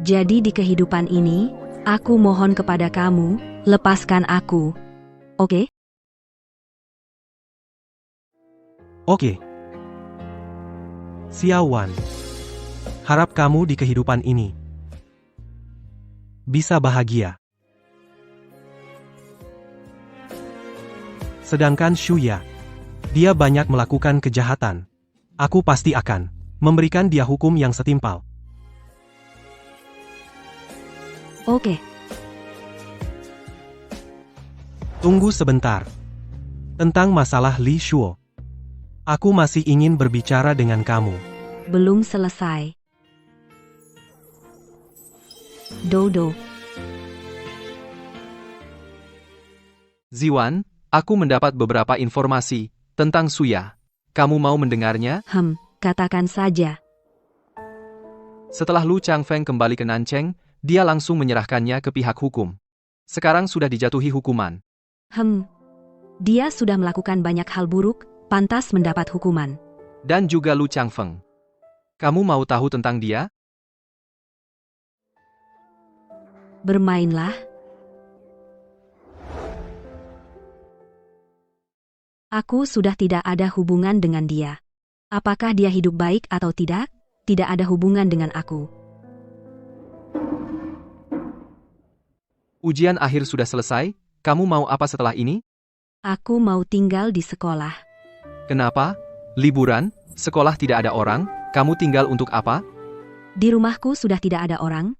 Speaker 1: Jadi di kehidupan ini, aku mohon kepada kamu, lepaskan aku. Oke?
Speaker 2: Oke. Xiaowan, harap kamu di kehidupan ini bisa bahagia. Sedangkan Shuya, dia banyak melakukan kejahatan. Aku pasti akan memberikan dia hukum yang setimpal.
Speaker 1: Oke.
Speaker 2: Tunggu sebentar. Tentang masalah Li Shuo. Aku masih ingin berbicara dengan kamu.
Speaker 1: Belum selesai. Dodo.
Speaker 9: Ziwan, aku mendapat beberapa informasi tentang Shuya. Kamu mau mendengarnya?
Speaker 1: Katakan saja.
Speaker 9: Setelah Lu Changfeng kembali ke Nancheng, dia langsung menyerahkannya ke pihak hukum. Sekarang sudah dijatuhi hukuman.
Speaker 1: Dia sudah melakukan banyak hal buruk, pantas mendapat hukuman.
Speaker 9: Dan juga Lu Changfeng. Kamu mau tahu tentang dia?
Speaker 1: Bermainlah. Aku sudah tidak ada hubungan dengan dia. Apakah dia hidup baik atau tidak? Tidak ada hubungan dengan aku.
Speaker 9: Ujian akhir sudah selesai, kamu mau apa setelah ini?
Speaker 1: Aku mau tinggal di sekolah.
Speaker 9: Kenapa? Liburan, sekolah tidak ada orang, kamu tinggal untuk apa?
Speaker 1: Di rumahku sudah tidak ada orang.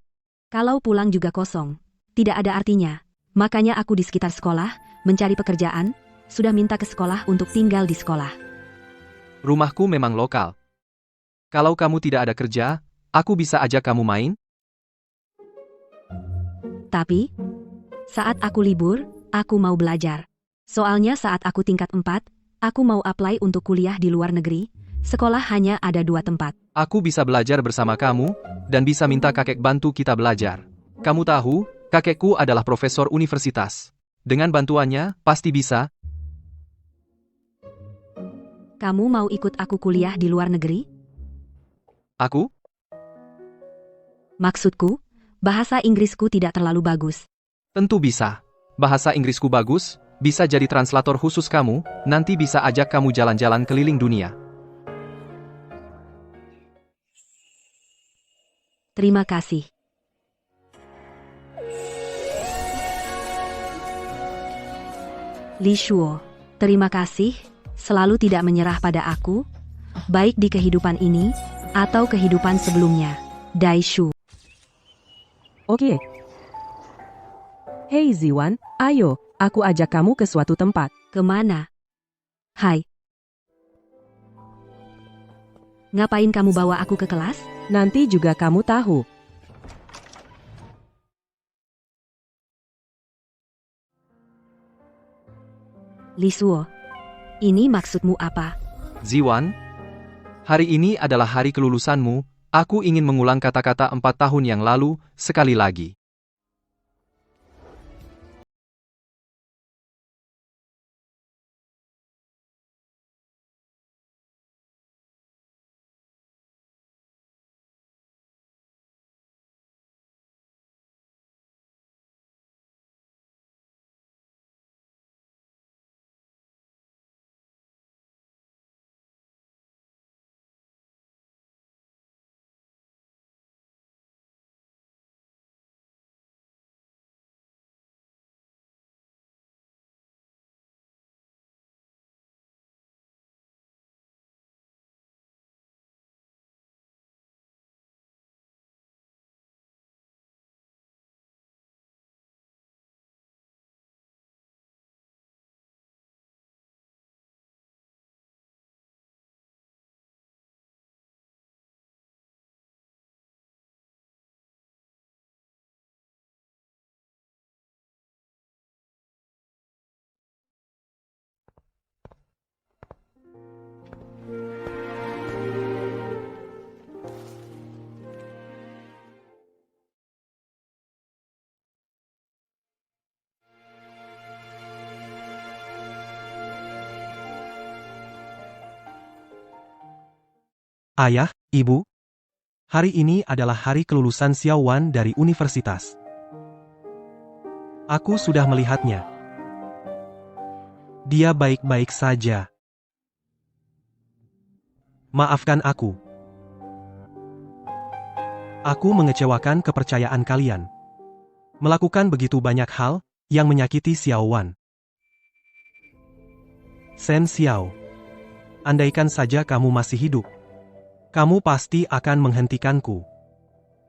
Speaker 1: Kalau pulang juga kosong. Tidak ada artinya. Makanya aku di sekitar sekolah, mencari pekerjaan, sudah minta ke sekolah untuk tinggal di sekolah.
Speaker 9: Rumahku memang lokal. Kalau kamu tidak ada kerja, aku bisa ajak kamu main?
Speaker 1: Tapi, saat aku libur, aku mau belajar. Soalnya saat aku tingkat 4, aku mau apply untuk kuliah di luar negeri. Sekolah hanya ada 2 tempat.
Speaker 9: Aku bisa belajar bersama kamu, dan bisa minta kakek bantu kita belajar. Kamu tahu, kakekku adalah profesor universitas. Dengan bantuannya, pasti bisa.
Speaker 1: Kamu mau ikut aku kuliah di luar negeri?
Speaker 9: Aku?
Speaker 1: Maksudku, bahasa Inggrisku tidak terlalu bagus.
Speaker 9: Tentu bisa. Bahasa Inggrisku bagus, bisa jadi translator khusus kamu, nanti bisa ajak kamu jalan-jalan keliling dunia.
Speaker 1: Terima kasih. Li Shuo, terima kasih, selalu tidak menyerah pada aku, baik di kehidupan ini atau kehidupan sebelumnya. Daishu.
Speaker 10: Oke. Hei Ziwan, ayo, aku ajak kamu ke suatu tempat.
Speaker 1: Kemana? Hai. Ngapain kamu bawa aku ke kelas?
Speaker 10: Nanti juga kamu tahu.
Speaker 1: Lisuo, ini maksudmu apa?
Speaker 9: Ziwan, hari ini adalah hari kelulusanmu, aku ingin mengulang kata-kata 4 tahun yang lalu, sekali lagi.
Speaker 2: Ayah, Ibu, hari ini adalah hari kelulusan Xiao Wan dari universitas. Aku sudah melihatnya. Dia baik-baik saja. Maafkan aku. Aku mengecewakan kepercayaan kalian. Melakukan begitu banyak hal yang menyakiti Xiao Wan. Shen Xiao, andaikan saja kamu masih hidup, kamu pasti akan menghentikanku.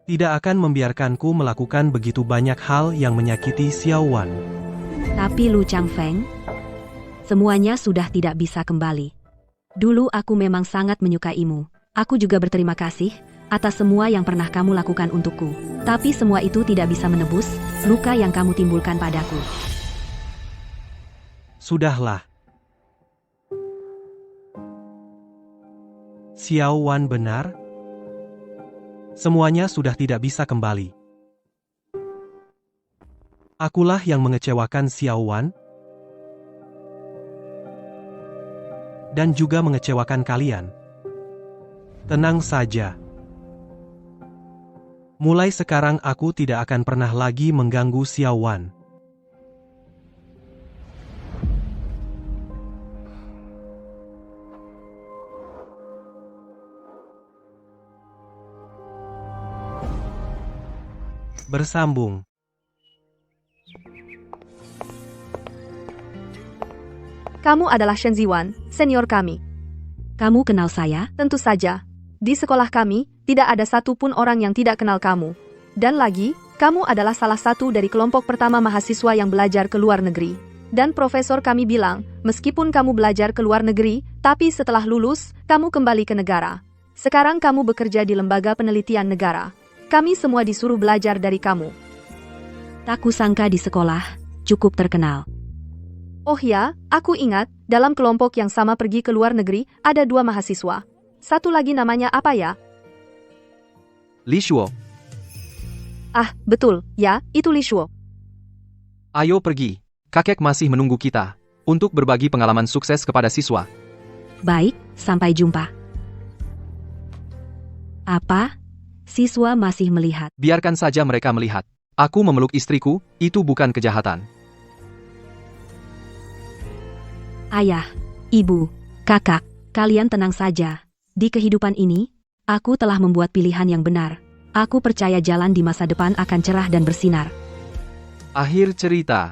Speaker 2: Tidak akan membiarkanku melakukan begitu banyak hal yang menyakiti Xiao Wan.
Speaker 1: Tapi Lu Changfeng, semuanya sudah tidak bisa kembali. Dulu aku memang sangat menyukaimu. Aku juga berterima kasih atas semua yang pernah kamu lakukan untukku. Tapi semua itu tidak bisa menebus luka yang kamu timbulkan padaku.
Speaker 2: Sudahlah. Xiao Wan benar? Semuanya sudah tidak bisa kembali. Akulah yang mengecewakan Xiao Wan dan juga mengecewakan kalian. Tenang saja. Mulai sekarang aku tidak akan pernah lagi mengganggu Xiao Wan. Bersambung.
Speaker 8: Kamu adalah Shen Ziwan, senior kami.
Speaker 1: Kamu kenal saya?
Speaker 8: Tentu saja. Di sekolah kami, tidak ada satupun orang yang tidak kenal kamu. Dan lagi, kamu adalah salah satu dari kelompok pertama mahasiswa yang belajar ke luar negeri. Dan profesor kami bilang, meskipun kamu belajar ke luar negeri, tapi setelah lulus, kamu kembali ke negara. Sekarang kamu bekerja di lembaga penelitian negara. Kami semua disuruh belajar dari kamu.
Speaker 1: Tak kusangka di sekolah cukup terkenal.
Speaker 8: Oh ya, aku ingat, dalam kelompok yang sama pergi ke luar negeri, ada 2 mahasiswa. Satu lagi namanya apa ya?
Speaker 9: Lisuo,
Speaker 8: Ah, betul, ya, itu Lisuo.
Speaker 9: ayo pergi. Kakek masih menunggu kita untuk berbagi pengalaman sukses kepada siswa.
Speaker 1: Baik, sampai jumpa. Apa? Siswa masih melihat.
Speaker 9: Biarkan saja mereka melihat. Aku memeluk istriku, itu bukan kejahatan.
Speaker 1: Ayah, ibu, kakak, kalian tenang saja. Di kehidupan ini, aku telah membuat pilihan yang benar. Aku percaya jalan di masa depan akan cerah dan bersinar.
Speaker 9: Akhir cerita.